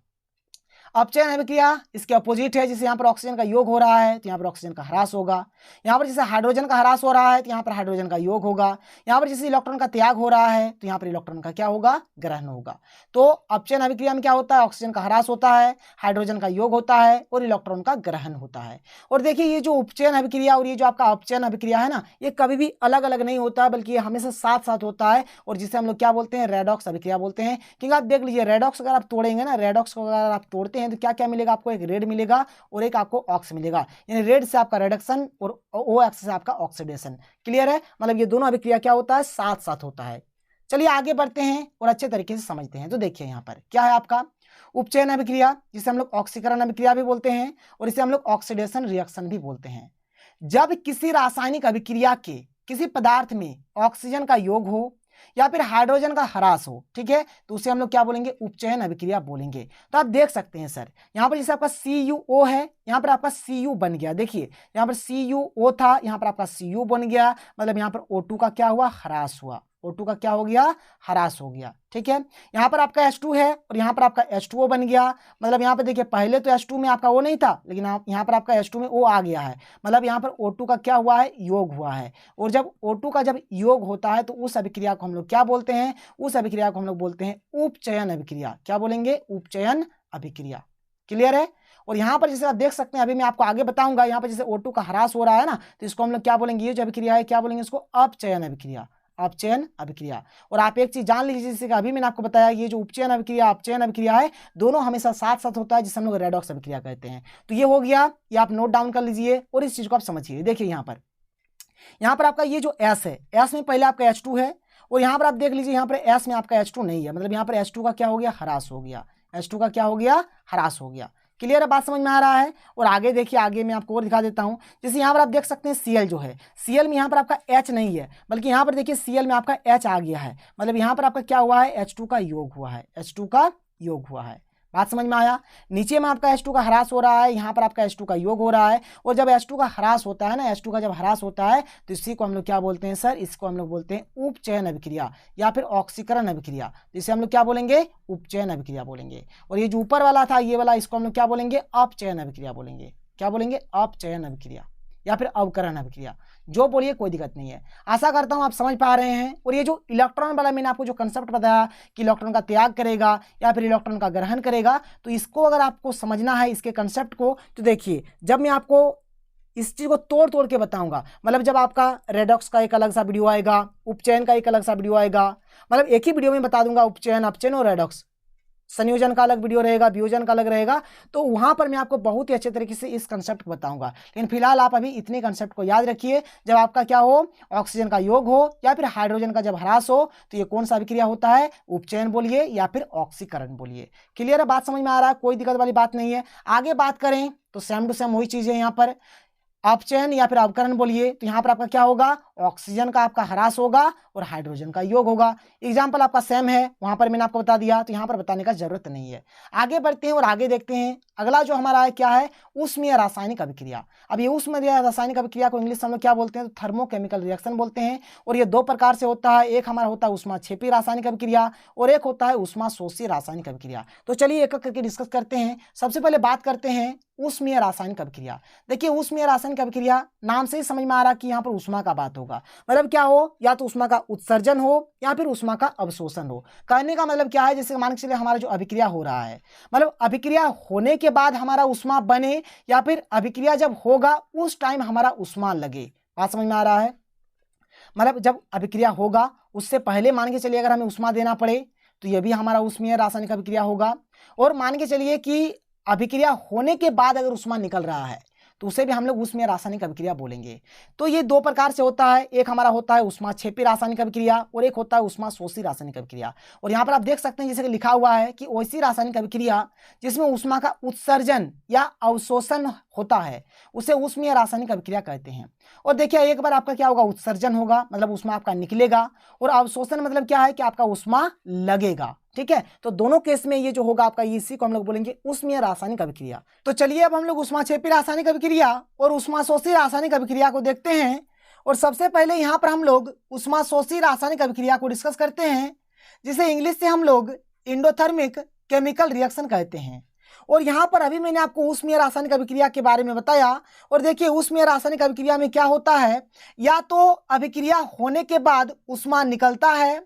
अपचयन अभिक्रिया इसके अपोजिट है, जैसे यहाँ पर ऑक्सीजन का योग हो रहा है तो यहाँ पर ऑक्सीजन का ह्रास होगा। यहाँ पर जैसे हाइड्रोजन का ह्रास हो रहा है तो यहाँ पर हाइड्रोजन का योग होगा। यहाँ पर जैसे इलेक्ट्रॉन का त्याग हो रहा है तो यहाँ पर इलेक्ट्रॉन का क्या होगा, ग्रहण होगा। तो अपचयन अभिक्रिया में क्या होता है, ऑक्सीजन का ह्रास होता है, हाइड्रोजन का योग होता है और इलेक्ट्रॉन का ग्रहण होता है। और देखिए ये जो उपचयन अभिक्रिया और ये जो आपका अपचयन अभिक्रिया है ना, ये कभी भी अलग अलग नहीं होता बल्कि ये हमेशा साथ साथ होता है, और जिसे हम लोग क्या बोलते हैं, रेडॉक्स अभिक्रिया बोलते हैं। क्योंकि आप देख लीजिए रेडॉक्स अगर आप तोड़ेंगे ना, रेडॉक्स को अगर आप तोड़ते हैं तो क्या क्या मिलेगा आपको, एक रेड मिलेगा और एक आपको ऑक्स मिलेगा। यानी रेड से आपका रिडक्शन और ओ एक्स से आपका ऑक्सीडेशन। क्लियर है, मतलब ये दोनों अभिक्रिया क्या होता है, साथ साथ होता है। चलिए आगे बढ़ते हैं और अच्छे तरीके से समझते हैं। तो देखिए यहाँ पर क्या है आपका उपचयन अभिक्रिया, जिसे हम लोग ऑक्सीकरण अभिक्रिया भी बोलते हैं और इसे हम लोग ऑक्सीडेशन रिएक्शन भी बोलते हैं। जब किसी रासायनिक अभिक्रिया के किसी पदार्थ में ऑक्सीजन का योग हो या फिर हाइड्रोजन का ह्रास हो, ठीक है, तो उसे हम लोग क्या बोलेंगे, उपचयन अभिक्रिया बोलेंगे। तो आप देख सकते हैं सर यहाँ पर जैसे आपका CuO है, यहाँ पर आपका Cu बन गया। देखिए यहाँ पर CuO था, यहाँ पर आपका Cu बन गया, मतलब यहाँ पर O2 का क्या हुआ, ह्रास हुआ। O2 का क्या हो गया, ह्रास हो गया। ठीक है, यहाँ पर आपका H2 है और यहाँ पर आपका H2O बन गया। मतलब यहाँ पर देखिए पहले तो H2 में आपका O नहीं था, लेकिन यहाँ पर आपका H2 में O आ गया है। मतलब यहाँ पर O2 का क्या हुआ है, योग हुआ है। और जब O2 का जब योग होता है तो उस अभिक्रिया को हम लोग क्या बोलते हैं, उस अभिक्रिया को हम लोग बोलते हैं उपचयन अभिक्रिया। क्या बोलेंगे, उपचयन अभिक्रिया। क्लियर है। और यहाँ पर जैसे आप देख सकते हैं, अभी मैं आपको आगे बताऊंगा, यहाँ पर जैसे O2 का ह्रास हो रहा है ना, तो इसको हम लोग क्या बोलेंगे, ये जो अभिक्रिया है क्या बोलेंगे, इसको अपचयन अभिक्रिया। अपचयन अभिक्रिया। और आप एक चीज जान लीजिए, जैसे कि अभी मैंने आपको बताया, ये जो उपचयन अभिक्रिया अपचयन अभिक्रिया है, दोनों हमेशा साथ साथ होता है, जिसे हम लोग रेडॉक्स अभिक्रिया कहते हैं। तो ये हो गया, ये आप नोट डाउन कर लीजिए और इस चीज को आप समझिए। देखिए यहाँ पर आपका ये जो S है, S में पहले आपका H2 है और यहाँ पर आप देख लीजिए, यहाँ पर S में आपका H2 नहीं है। मतलब यहाँ पर H2 का क्या हो गया, ह्रास हो गया। H2 का क्या हो गया, ह्रास हो गया। क्लियर है, बात समझ में आ रहा है। और आगे देखिए, आगे मैं आपको और दिखा देता हूं। जैसे यहाँ पर आप देख सकते हैं Cl जो है, Cl में यहाँ पर आपका H नहीं है, बल्कि यहाँ पर देखिए Cl में आपका H आ गया है। मतलब यहाँ पर आपका क्या हुआ है, H2 का योग हुआ है। H2 का योग हुआ है। बात समझ में आया। नीचे में आपका H2 का ह्रास हो रहा है, यहाँ पर आपका H2 का योग हो रहा है। और जब H2 का ह्रास होता है ना, H2 का जब ह्रास होता है तो इसी को हम लोग क्या बोलते हैं सर, इसको हम लोग बोलते हैं उपचयन अभिक्रिया या फिर ऑक्सीकरण अभिक्रिया। जिसे हम लोग क्या बोलेंगे, उपचयन अभिक्रिया बोलेंगे। और ये जो ऊपर वाला था ये वाला, इसको हम लोग क्या बोलेंगे, अपचयन अभिक्रिया बोलेंगे। क्या बोलेंगे, अपचयन अभिक्रिया या फिर अवकरण अभिक्रिया। जो बोलिए, कोई दिक्कत नहीं है। आशा करता हूं आप समझ पा रहे हैं। और ये जो इलेक्ट्रॉन वाला मैंने आपको जो कंसेप्ट बताया कि इलेक्ट्रॉन का त्याग करेगा या फिर इलेक्ट्रॉन का ग्रहण करेगा, तो इसको अगर आपको समझना है, इसके कंसेप्ट को, तो देखिए जब मैं आपको इस चीज को तोड़ तोड़ के बताऊंगा, मतलब जब आपका रेडॉक्स का एक अलग सा वीडियो आएगा, उपचयन का एक अलग सा वीडियो आएगा, मतलब एक ही वीडियो में बता दूंगा उपचयन, अपचयन और रेडॉक्स। संयोजन का अलग वीडियो रहेगा, वियोजन का अलग रहेगा। तो वहां पर मैं आपको बहुत ही अच्छे तरीके से इस कंसेप्ट को बताऊंगा। लेकिन फिलहाल आप अभी इतने कंसेप्ट को याद रखिए। जब आपका क्या हो, ऑक्सीजन का योग हो या फिर हाइड्रोजन का जब ह्रास हो, तो ये कौन सा अभिक्रिया होता है, उपचयन बोलिए या फिर ऑक्सीकरण बोलिए। क्लियर है, बात समझ में आ रहा है, कोई दिक्कत वाली बात नहीं है। आगे बात करें तो सेम टू सेम वही चीज है। यहाँ पर अपचयन या फिर अवकरण बोलिए तो यहाँ पर आपका क्या होगा, ऑक्सीजन का आपका ह्रास होगा और हाइड्रोजन का योग होगा। एग्जाम्पल आपका सेम है, वहां पर मैंने आपको बता दिया, तो यहाँ पर बताने का जरूरत नहीं है। आगे बढ़ते हैं और आगे देखते हैं। अगला जो हमारा है क्या है, ऊष्मीय रासायनिक अभिक्रिया। अब ये ऊष्मीय रासायनिक अभिक्रिया को इंग्लिश में हम लोग क्या बोलते हैं, तो थर्मोकेमिकल रिएक्शन बोलते हैं। और ये दो प्रकार से होता है, एक हमारा होता है ऊष्माक्षेपी रासायनिक अभिक्रिया और एक होता है ऊष्माशोषी रासायनिक अभिक्रिया। तो चलिए एक एक करके डिस्कस करते हैं। सबसे पहले बात करते हैं ऊष्मीय रासायनिक अभिक्रिया। देखिए ऊष्मीय रासायनिक अभिक्रिया, नाम से ही समझ में आ रहा कि यहाँ पर ऊष्मा का बात होगा। मतलब क्या हो, या तो ऊष्मा का उत्सर्जन हो या फिर ऊष्मा का अवशोषण हो। कहने का मतलब क्या है, जैसे मान के चलिए हमारा जो अभिक्रिया हो रहा है, मतलब अभिक्रिया होने के बाद हमारा ऊष्मा बने या फिर अभिक्रिया जब होगा उस टाइम हमारा ऊष्मा लगे। बात समझ में आ रहा है। मतलब जब अभिक्रिया होगा उससे पहले मान के चलिए अगर हमें ऊष्मा देना पड़े तो यह भी हमारा ऊष्मीय रासायनिक अभिक्रिया होगा। और मान के चलिए कि अभिक्रिया होने के बाद अगर ऊष्मा निकल रहा है तो उसे भी हम लोग ऊष्मीय रासायनिक अभिक्रिया बोलेंगे। तो ये दो प्रकार से होता है, एक हमारा होता है ऊष्माक्षेपी रासायनिक अभिक्रिया और एक होता है ऊष्माशोषी रासायनिक अभिक्रिया। और यहाँ पर आप देख सकते हैं जैसे कि लिखा हुआ है कि वैसी रासायनिक अभिक्रिया जिसमें ऊष्मा का उत्सर्जन या अवशोषण होता है उसे ऊष्मीय रासायनिक अभिक्रिया कहते हैं। और देखिए एक बार आपका क्या होगा, उत्सर्जन होगा, मतलब ऊष्मा आपका निकलेगा, और अवशोषण मतलब क्या है कि आपका ऊष्मा लगेगा। ठीक है, तो दोनों केस में ये जो होगा आपका, इसी को हम लोग बोलेंगे ऊष्मीय रासायनिक अभिक्रिया। तो चलिए अब हम लोग ऊष्माक्षेपी रासायनिक अभिक्रिया और ऊष्माशोषी रासायनिक अभिक्रिया को देखते हैं। और सबसे पहले यहाँ पर हम लोग ऊष्माशोषी रासायनिक अभिक्रिया को डिस्कस करते हैं, जिसे इंग्लिश से हम लोग एंडोथर्मिक केमिकल रिएक्शन कहते हैं। और यहाँ पर अभी मैंने आपको ऊष्मीय रासायनिक अभिक्रिया के बारे में बताया। और देखिए ऊष्मीय रासायनिक अभिक्रिया में क्या होता है, या तो अभिक्रिया होने के बाद ऊष्मा निकलता है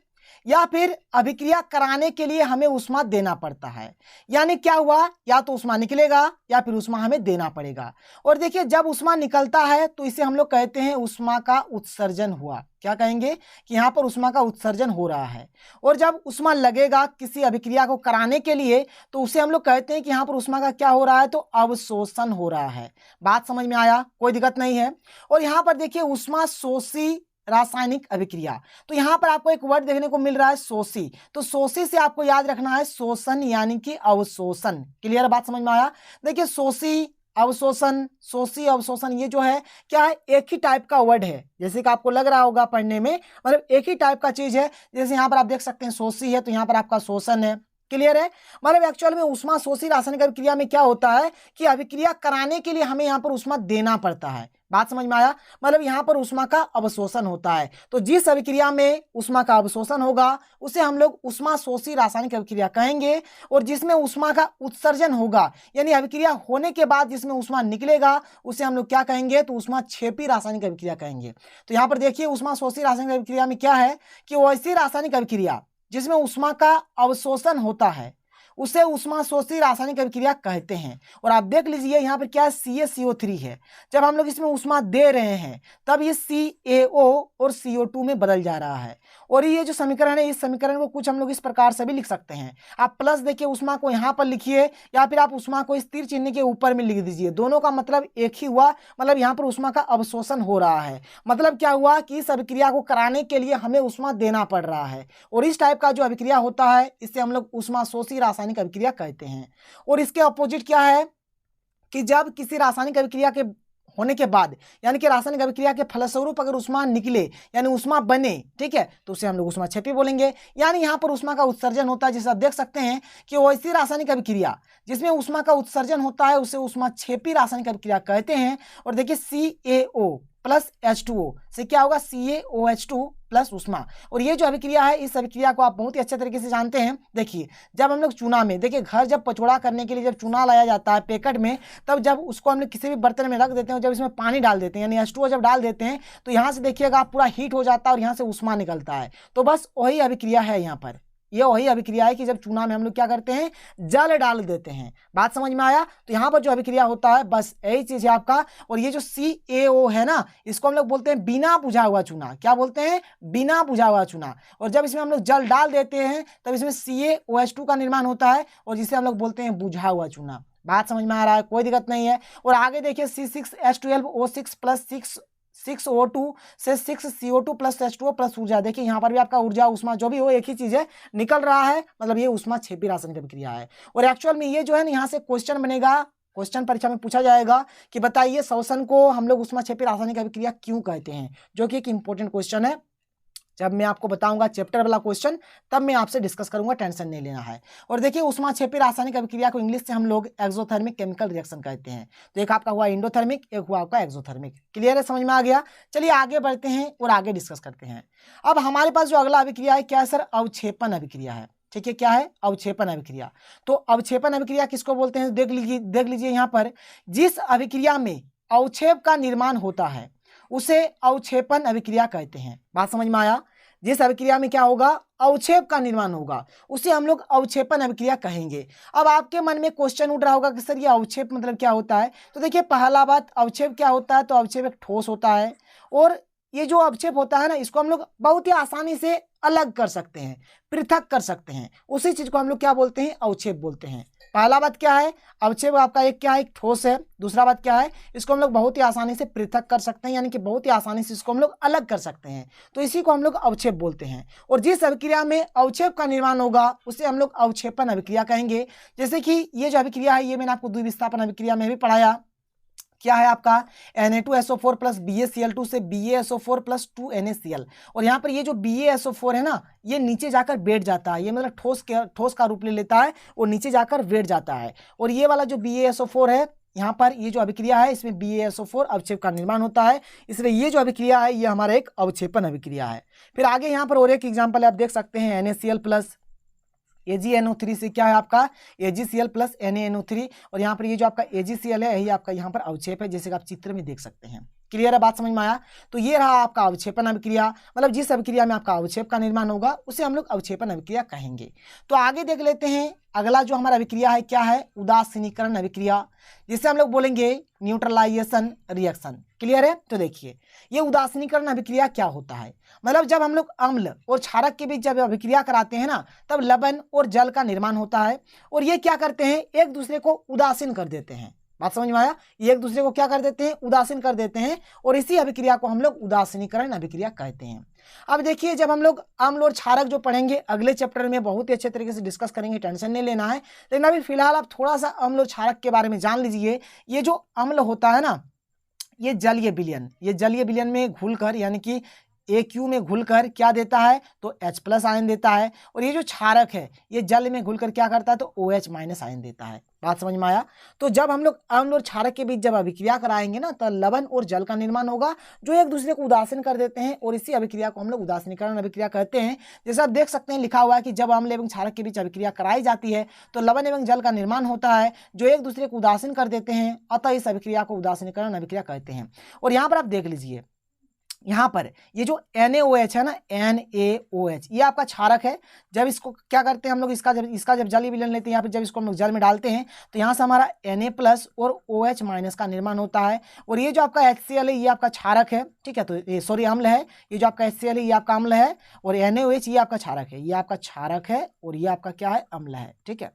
या फिर अभिक्रिया कराने के लिए हमें ऊष्मा देना पड़ता है। यानी क्या हुआ, या तो ऊष्मा निकलेगा या फिर ऊष्मा हमें देना पड़ेगा। और देखिए जब ऊष्मा निकलता है तो इसे हम लोग कहते हैं ऊष्मा का उत्सर्जन हुआ। क्या कहेंगे कि यहाँ पर ऊष्मा का उत्सर्जन हो रहा है। और जब ऊष्मा लगेगा किसी अभिक्रिया को कराने के लिए तो उसे हम लोग कहते हैं कि यहाँ पर ऊष्मा का क्या हो रहा है, तो अवशोषण हो रहा है। बात समझ में आया, कोई दिक्कत नहीं है। और यहाँ पर देखिए ऊष्मा शोषी रासायनिक अभिक्रिया, तो यहाँ पर आपको एक वर्ड देखने को मिल रहा है शोषी। तो शोषी से आपको याद रखना है शोषण यानी कि अवशोषण। क्लियर, बात समझ में आया। देखिए शोषी अवशोषण, शोषी अवशोषण, ये जो है क्या है, एक ही टाइप का वर्ड है। जैसे कि आपको लग रहा होगा पढ़ने में, मतलब एक ही टाइप का चीज है। जैसे यहाँ पर आप देख सकते हैं शोषी है तो यहाँ पर आपका शोषण है। क्लियर है। मतलब एक्चुअल में ऊष्मा शोषी रासायनिक अभिक्रिया में क्या होता है कि अभिक्रिया कराने के लिए हमें यहाँ पर ऊष्मा देना पड़ता है। बात समझ में आया, मतलब यहाँ पर ऊष्मा का अवशोषण होता है। तो जिस अभिक्रिया में ऊष्मा का अवशोषण होगा उसे हम लोग ऊष्मा शोषी रासायनिक अभिक्रिया कहेंगे। और जिसमें ऊष्मा का उत्सर्जन होगा यानी अभिक्रिया होने के बाद जिसमें ऊष्मा निकलेगा उसे हम लोग क्या कहेंगे, तो ऊष्मा क्षेपी रासायनिक अभिक्रिया कहेंगे। तो यहाँ पर देखिए ऊष्मा शोषी रासायनिक अभिक्रिया में क्या है कि वैसी रासायनिक अभिक्रिया जिसमें ऊष्मा का अवशोषण होता है उसे ऊष्मा शोषी रासायनिक अभिक्रिया कहते हैं। और आप देख लीजिए यहाँ पर क्या है, CaCO3 है। जब हम लोग इसमें ऊष्मा दे रहे हैं तब ये CaO और CO2 में बदल जा रहा है। और ये जो समीकरण है इस समीकरण को कुछ हम लोग इस प्रकार से भी लिख सकते हैं। आप प्लस देखिए ऊष्मा को यहाँ पर लिखिए या फिर आप ऊष्मा को इस तीर चिन्ह के ऊपर में लिख दीजिए। दोनों का मतलब एक ही हुआ, मतलब यहाँ पर ऊष्मा का अवशोषण हो रहा है। मतलब क्या हुआ कि इस अभिक्रिया को कराने के लिए हमें ऊष्मा देना पड़ रहा है। और इस टाइप का जो अभिक्रिया होता है इसे हम लोग ऊष्मा शोषी रासायनिक अभिक्रिया कहते हैं। और इसके अपोजिट क्या है कि जब किसी रासायनिक अभिक्रिया के होने के बाद यानी कि रासायनिक अभिक्रिया के फलस्वरूप अगर ऊष्मा निकले यानी ऊष्मा बने, ठीक है, तो उसे हम लोग ऊष्मा क्षेपी बोलेंगे। यानी यहाँ पर ऊष्मा का उत्सर्जन होता है। जैसे आप देख सकते हैं कि वैसी रासायनिक अभिक्रिया जिसमें ऊष्मा का उत्सर्जन होता है उसे ऊष्मा क्षेपी रासायनिक अभिक्रिया कहते हैं। और देखिए CaO प्लस H2O से क्या होगा, CaOH2 प्लस ऊष्मा। और ये जो अभिक्रिया है इस अभिक्रिया को आप बहुत ही अच्छे तरीके से जानते हैं। देखिए जब हम लोग चूना में, देखिए घर जब पचौड़ा करने के लिए जब चूना लाया जाता है पैकेट में, तब जब उसको हम लोग किसी भी बर्तन में रख देते हैं, जब इसमें पानी डाल देते हैं यानी H2O जब डाल देते हैं तो यहाँ से देखिएगा आप पूरा हीट हो जाता है और यहाँ से ऊष्मा निकलता है। तो बस वही अभिक्रिया है यहाँ पर, ये वही अभिक्रिया है कि जब चूना में हम लोग क्या करते हैं, जल डाल देते हैं। बात समझ में आया। तो यहाँ पर जो अभिक्रिया होता है बस यही चीज है आपका। और ये जो CaO है ना, इसको हम लोग बोलते हैं बिना बुझा हुआ चूना। क्या बोलते हैं, बिना बुझा हुआ चूना। और जब इसमें हम लोग जल डाल देते हैं तब इसमें CaOH2 का निर्माण होता है और जिसे हम लोग बोलते हैं बुझा हुआ चूना। बात समझ में आ रहा है, कोई दिक्कत नहीं है। और आगे देखिए C6H12O6 प्लस 6O2 से 6CO2 प्लस H2O प्लस ऊर्जा। देखिए यहाँ पर भी आपका ऊर्जा ऊष्मा जो भी हो एक ही चीज है, निकल रहा है, मतलब ये ऊष्मा क्षेपी रासायनिक अभिक्रिया है। और एक्चुअल में ये जो है ना, यहाँ से क्वेश्चन बनेगा, क्वेश्चन परीक्षा में पूछा जाएगा कि बताइए शोषण को हम लोग ऊष्मा क्षेपी रासायनिक अभिक्रिया क्यों कहते हैं, जो कि एक इंपॉर्टेंट क्वेश्चन है। जब मैं आपको बताऊंगा चैप्टर वाला क्वेश्चन तब मैं आपसे डिस्कस करूंगा, टेंशन नहीं लेना है। और देखिए ऊष्मा क्षेपी रासायनिक अभिक्रिया को इंग्लिश से हम लोग एक्सोथर्मिक केमिकल रिएक्शन कहते हैं। तो एक आपका हुआ इंडोथर्मिक, एक हुआ आपका एक्सोथर्मिक। क्लियर है, समझ में आ गया। चलिए आगे बढ़ते हैं और आगे डिस्कस करते हैं। अब हमारे पास जो अगला अभिक्रिया है क्या है सर, अवक्षेपण अभिक्रिया है। ठीक है, क्या है, अवक्षेपण अभिक्रिया। तो अवक्षेपण अभिक्रिया किसको बोलते हैं, देख लीजिए यहाँ पर, जिस अभिक्रिया में अवक्षेप का निर्माण होता है उसे अवक्षेपण अभिक्रिया कहते हैं। बात समझ में आया। जिस अभिक्रिया में क्या होगा, अवक्षेप का निर्माण होगा उसे हम लोग अवक्षेपण अभिक्रिया कहेंगे। अब आपके मन में क्वेश्चन उठ रहा होगा कि सर ये अवक्षेप मतलब क्या होता है। तो देखिए पहला बात, अवक्षेप क्या होता है, तो अवक्षेप एक ठोस होता है। और ये जो अवक्षेप होता है ना, इसको हम लोग बहुत ही आसानी से अलग कर सकते हैं, पृथक कर सकते हैं। उसी चीज को हम लोग क्या बोलते हैं, अवक्षेप बोलते हैं। पहला बात क्या है, अवक्षेप आपका एक क्या है, एक ठोस है। दूसरा बात क्या है, इसको हम लोग बहुत ही आसानी से पृथक कर सकते हैं, यानी कि बहुत ही आसानी से इसको हम लोग अलग कर सकते हैं। तो इसी को हम लोग अवक्षेप बोलते हैं। और जिस अभिक्रिया में अवक्षेप का निर्माण होगा उसे हम लोग अवक्षेपण अभिक्रिया कहेंगे। जैसे कि ये जो अभिक्रिया है ये मैंने आपको द्विविस्थापन अभिक्रिया में भी पढ़ाया। क्या है आपका, Na2SO4 प्लस BaCl2 से BaSO4 प्लस 2NaCl। और यहाँ पर ये जो BaSO4 है ना, ये नीचे जाकर बैठ जाता है, ये मतलब ठोस का रूप ले लेता है और नीचे जाकर बैठ जाता है। और ये वाला जो BaSO4 है, यहाँ पर ये जो अभिक्रिया है इसमें BaSO4 अवक्षेप का निर्माण होता है, इसलिए ये जो अभिक्रिया है ये हमारा एक अवक्षेपण अभिक्रिया है। फिर आगे यहाँ पर और एक एग्जाम्पल आप देख सकते हैं, NaCl प्लस AgNO3 से क्या है आपका AgCl प्लस NaNO3, और यहाँ पर ये जो आपका AgCl है यही आपका यहाँ पर अवक्षेप है, जैसे कि आप चित्र में देख सकते हैं। क्लियर है, बात समझ में आया? तो ये रहा आपका अवक्षेपन अभिक्रिया, मतलब जिस अभिक्रिया में आपका अवक्षेप का निर्माण होगा उसे हम लोग अवक्षेपन अभिक्रिया कहेंगे। तो आगे देख लेते हैं अगला जो हमारा अभिक्रिया है क्या है, उदासीनीकरण अभिक्रिया, जिसे हम लोग बोलेंगे न्यूट्रलाइजेशन रिएक्शन। क्लियर है? तो देखिए ये उदासीनीकरण अभिक्रिया क्या होता है, मतलब जब हम लोग अम्ल और क्षारक के बीच जब अभिक्रिया कराते हैं ना, तब लवण और जल का निर्माण होता है, और ये क्या करते हैं, एक दूसरे को उदासीन कर देते हैं। बात समझ में आया? ये एक दूसरे को क्या कर देते हैं, उदासीन कर देते हैं, और इसी अभिक्रिया को हम लोग उदासीनीकरण अभिक्रिया कहते हैं। अब देखिए जब हम लोग अम्ल और क्षारक जो पढ़ेंगे अगले चैप्टर में बहुत ही अच्छे तरीके से डिस्कस करेंगे, टेंशन नहीं लेना है, लेकिन अभी फिलहाल आप थोड़ा सा अम्ल और क्षारक के बारे में जान लीजिए। ये जो अम्ल होता है ना, ये जलीय विलयन में घुलकर यानी कि AQ में घुलकर क्या देता है, तो H+ आयन देता है, और ये जो क्षारक है ये जल में घुलकर क्या करता है, तो OH- आयन देता है। बात समझ में आया? तो जब हम लोग अम्ल और क्षारक के बीच जब अभिक्रिया कराएंगे ना, तो लवण और जल का निर्माण होगा जो एक दूसरे को उदासीन कर देते हैं, और इसी अभिक्रिया को हम लोग उदासीनीकरण अभिक्रिया कहते हैं। जैसे आप देख सकते हैं लिखा हुआ है कि जब अम्ल एवं क्षारक के बीच अभिक्रिया कराई जाती है तो लवण एवं जल का निर्माण होता है जो एक दूसरे को उदासीन कर देते हैं, अतः इस अभिक्रिया को उदासीनीकरण अभिक्रिया कहते हैं। और यहाँ पर आप देख लीजिए, यहाँ पर ये जो NaOH है ना, NaOH ये आपका क्षारक है। जब इसको क्या करते हैं हम लोग, इसका जब जलीय विलयन लेते हैं, यहाँ पर जब इसको हम लोग जल में डालते हैं तो यहाँ से हमारा Na+ और OH- का निर्माण होता है, और ये जो आपका HCl है ये आपका क्षारक है, ठीक है, तो ये सॉरी अम्ल है, ये जो आपका HCl है ये आपका अम्ल है, और NaOH ये आपका क्षारक है, ये आपका क्षारक है, और ये आपका क्या है, अम्ल है। ठीक है,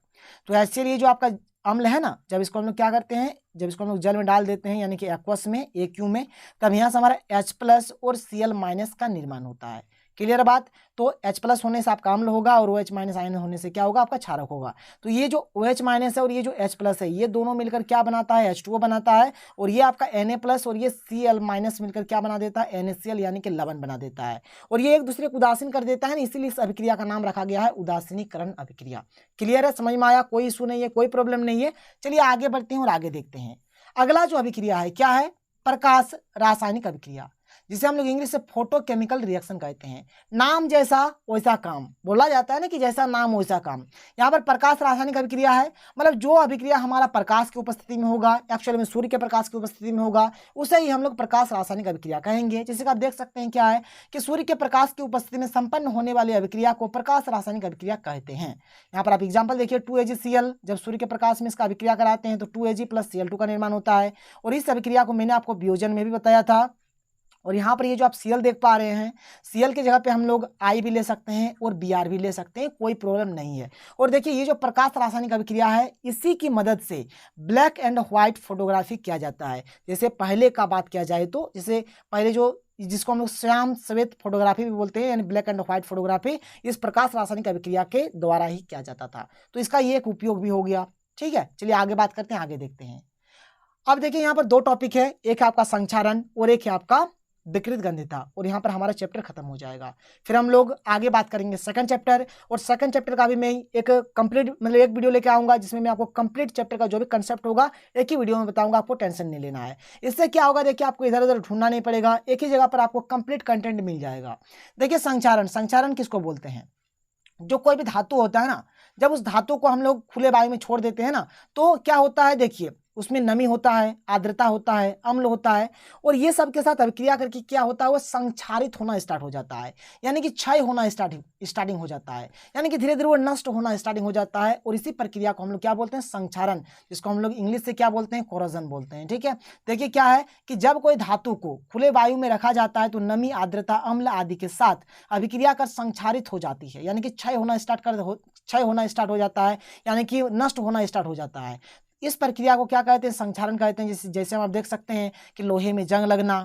तो HCl ये जो आपका अम्ल है ना, जब इसको हम लोग क्या करते हैं, जब इसको हम लोग जल में डाल देते हैं यानी कि एक्वस में AQ में, तब यहाँ से हमारा H+ और Cl- का निर्माण होता है। क्लियर बात? तो H+ होने से आपका अम्ल होगा, और OH- आयन होने से क्या होगा, आपका क्षारक होगा। तो ये जो OH- है और ये जो H+ है ये दोनों मिलकर क्या बनाता है, H2O बनाता है, और ये आपका Na+ और ये Cl- मिलकर क्या बना देता है, NaCl यानी कि लवण बना देता है, और ये एक दूसरे को उदासीन कर देता है, इसीलिए इस अभिक्रिया का नाम रखा गया है उदासीनीकरण अभिक्रिया। क्लियर है, समझ में आया? कोई इशू नहीं है, कोई प्रॉब्लम नहीं है। चलिए आगे बढ़ते हैं और आगे देखते हैं। अगला जो अभिक्रिया है क्या है, प्रकाश रासायनिक अभिक्रिया, जिसे हम लोग इंग्लिश से फोटोकेमिकल रिएक्शन कहते हैं। नाम जैसा वैसा काम बोला जाता है ना, कि जैसा नाम वैसा काम। यहाँ पर प्रकाश रासायनिक अभिक्रिया है, मतलब जो अभिक्रिया हमारा प्रकाश की उपस्थिति में होगा, एक्चुअली में सूर्य के प्रकाश की उपस्थिति में होगा, उसे ही हम लोग प्रकाश रासायनिक अभिक्रिया कहेंगे। जैसे कि आप देख सकते हैं क्या है कि सूर्य के प्रकाश की उपस्थिति में संपन्न होने वाली अभिक्रिया को प्रकाश रासायनिक अभिक्रिया कहते हैं। यहाँ पर आप एग्जाम्पल देखिए, 2AgCl, जब सूर्य के प्रकाश में इसका अभिक्रिया कराते हैं तो 2Ag + Cl2 का निर्माण होता है, और इस अभिक्रिया को मैंने आपको वियोजन में भी बताया था। और यहाँ पर ये जो आप Cl देख पा रहे हैं, Cl की जगह पे हम लोग I भी ले सकते हैं और Br भी ले सकते हैं, कोई प्रॉब्लम नहीं है। और देखिए ये जो प्रकाश रासायनिक अभिक्रिया है इसी की मदद से ब्लैक एंड व्हाइट फोटोग्राफी किया जाता है। जैसे पहले का बात किया जाए तो जैसे पहले जिसको हम लोग श्याम श्वेत फोटोग्राफी भी बोलते हैं, यानी ब्लैक एंड व्हाइट फोटोग्राफी, इस प्रकाश रासायनिक अभिक्रिया के द्वारा ही किया जाता था। तो इसका ये एक उपयोग भी हो गया। ठीक है, चलिए आगे बात करते हैं, आगे देखते हैं। अब देखिए यहाँ पर दो टॉपिक है, एक है आपका संक्षारण और एक है आपका विकृत गंधिता, और यहाँ पर हमारा चैप्टर खत्म हो जाएगा। फिर हम लोग आगे बात करेंगे सेकंड चैप्टर, और सेकंड चैप्टर का भी मैं एक कंप्लीट मतलब एक वीडियो लेके आऊंगा जिसमें मैं आपको कंप्लीट चैप्टर का जो भी कंसेप्ट होगा एक ही वीडियो में बताऊंगा, आपको टेंशन नहीं लेना है। इससे क्या होगा, देखिए आपको इधर उधर ढूंढना नहीं पड़ेगा, एक ही जगह पर आपको कंप्लीट कंटेंट मिल जाएगा। देखिए संक्षारण किसको बोलते हैं, जो कोई भी धातु होता है ना, जब उस धातु को हम लोग खुले वायु में छोड़ देते हैं ना, तो क्या होता है, देखिए उसमें नमी होता है, आर्द्रता होता है, अम्ल होता है, और ये सब के साथ अभिक्रिया करके क्या होता है, वो संक्षारित होना स्टार्ट हो जाता है, यानी कि क्षय होना स्टार्टिंग हो जाता है, यानी कि धीरे धीरे वो नष्ट होना स्टार्टिंग हो जाता है। और इसी प्रक्रिया को हम लोग क्या बोलते हैं, संक्षारण, जिसको हम लोग इंग्लिश से क्या बोलते हैं, कोरोजन बोलते हैं। ठीक है, देखिए क्या है कि जब कोई धातु को खुले वायु में रखा जाता है तो नमी, आर्द्रता, अम्ल आदि के साथ अभिक्रिया कर संक्षारित हो जाती है, यानी कि क्षय होना स्टार्ट हो जाता है, यानी कि नष्ट होना स्टार्ट हो जाता है। इस प्रक्रिया को क्या कहते हैं, संक्षारण कहते हैं। जैसे हम आप देख सकते हैं कि लोहे में जंग लगना,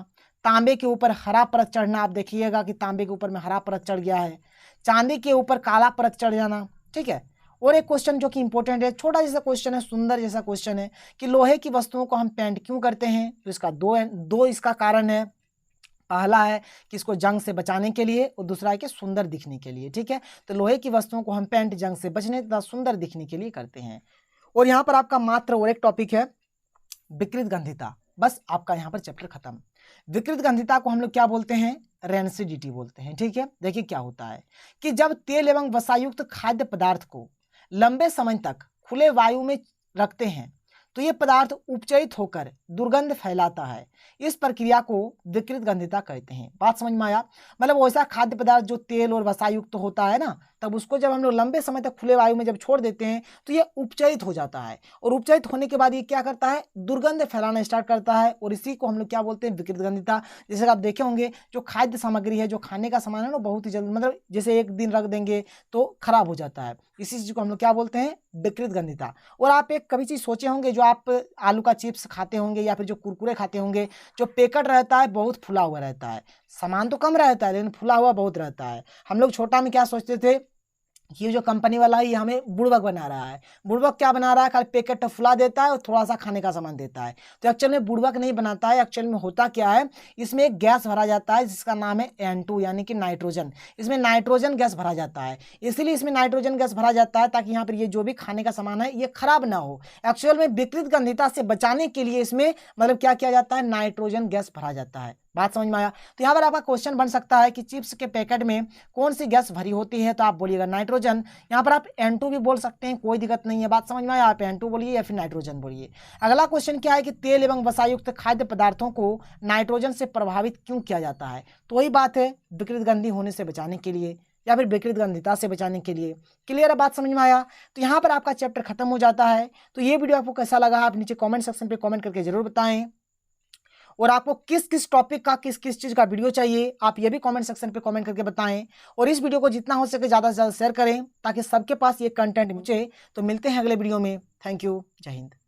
तांबे के ऊपर हरा परत चढ़ना, आप देखिएगा कि तांबे के ऊपर में हरा परत चढ़ गया है, चांदी के ऊपर काला परत चढ़ जाना। ठीक है, और एक क्वेश्चन जो कि इंपॉर्टेंट है, छोटा जैसा क्वेश्चन है, सुंदर जैसा क्वेश्चन है, कि लोहे की वस्तुओं को हम पेंट क्यों करते हैं, तो इसका दो इसका कारण है। पहला है कि इसको जंग से बचाने के लिए, और दूसरा है कि सुंदर दिखने के लिए। ठीक है, तो लोहे की वस्तुओं को हम पेंट जंग से बचने तथा सुंदर दिखने के लिए करते हैं। और यहाँ पर आपका मात्र और एक टॉपिक है विकृत गंधिता, बस आपका यहाँ पर चैप्टर खत्म। विकृत गंधिता को हम लोग क्या बोलते हैं, रेंसिडिटी बोलते हैं। ठीक है, देखिए क्या होता है कि जब तेल एवं वसायुक्त खाद्य पदार्थ को लंबे समय तक खुले वायु में रखते हैं तो ये पदार्थ उपचयित होकर दुर्गंध फैलाता है। इस प्रक्रिया को विकृत गंधिता कहते हैं। बात समझ में आया? मतलब वैसा खाद्य पदार्थ जो तेल और वसा युक्त होता है ना, तब उसको जब हम लोग लंबे समय तक खुले वायु में जब छोड़ देते हैं तो ये उपचयित हो जाता है, और उपचयित होने के बाद ये क्या करता है, दुर्गंध फैलाना स्टार्ट करता है, और इसी को हम लोग क्या बोलते हैं, विकृत गंधिता। जैसे आप देखे होंगे जो खाद्य सामग्री है, जो खाने का सामान है ना, बहुत ही जल्दी, मतलब जैसे एक दिन रख देंगे तो खराब हो जाता है, इसी चीज को हम लोग क्या बोलते हैं, विकृत गंधिता। और आप एक कभी चीज सोचे होंगे, जो आप आलू का चिप्स खाते होंगे या फिर जो कुरकुरे खाते होंगे, जो पैकेट रहता है बहुत फुला हुआ रहता है, सामान तो कम रहता है लेकिन फुला हुआ बहुत रहता है। हम लोग छोटा में क्या सोचते थे, ये जो कंपनी वाला है ये हमें बुड़बक बना रहा है। बुड़बक क्या बना रहा है, खाली पैकेट फुला देता है और थोड़ा सा खाने का सामान देता है। तो एक्चुअल में बुड़बक नहीं बनाता है, एक्चुअल में होता क्या है, इसमें एक गैस भरा जाता है जिसका नाम है N2 यानी कि नाइट्रोजन। इसमें नाइट्रोजन गैस भरा जाता है, इसीलिए इसमें नाइट्रोजन गैस भरा जाता है ताकि यहाँ पर ये जो भी खाने का सामान है ये खराब ना हो। एक्चुअल में विकृत गंधिता से बचाने के लिए इसमें मतलब क्या किया जाता है, नाइट्रोजन गैस भरा जाता है। बात समझ में आया? तो यहाँ पर आपका क्वेश्चन बन सकता है कि चिप्स के पैकेट में कौन सी गैस भरी होती है, तो आप बोलिएगा नाइट्रोजन। यहाँ पर आप N2 भी बोल सकते हैं, कोई दिक्कत नहीं है। बात समझ में आया? आप N2 बोलिए या फिर नाइट्रोजन बोलिए। अगला क्वेश्चन क्या है कि तेल एवं वसायुक्त खाद्य पदार्थों को नाइट्रोजन से प्रभावित क्यों किया जाता है, तो वही बात है, विकृत गंधी होने से बचाने के लिए या फिर विकृत गंधिता से बचाने के लिए। क्लियर है? बात समझ में आया? तो यहाँ पर आपका चैप्टर खत्म हो जाता है। तो ये वीडियो आपको कैसा लगा, आप नीचे कमेंट सेक्शन पे कमेंट करके जरूर बताएं, और आपको किस किस टॉपिक का किस किस चीज़ का वीडियो चाहिए आप ये भी कमेंट सेक्शन पे कमेंट करके बताएं, और इस वीडियो को जितना हो सके ज़्यादा से ज़्यादा शेयर करें ताकि सबके पास ये कंटेंट पहुंचे। तो मिलते हैं अगले वीडियो में। Thank you. जय हिंद।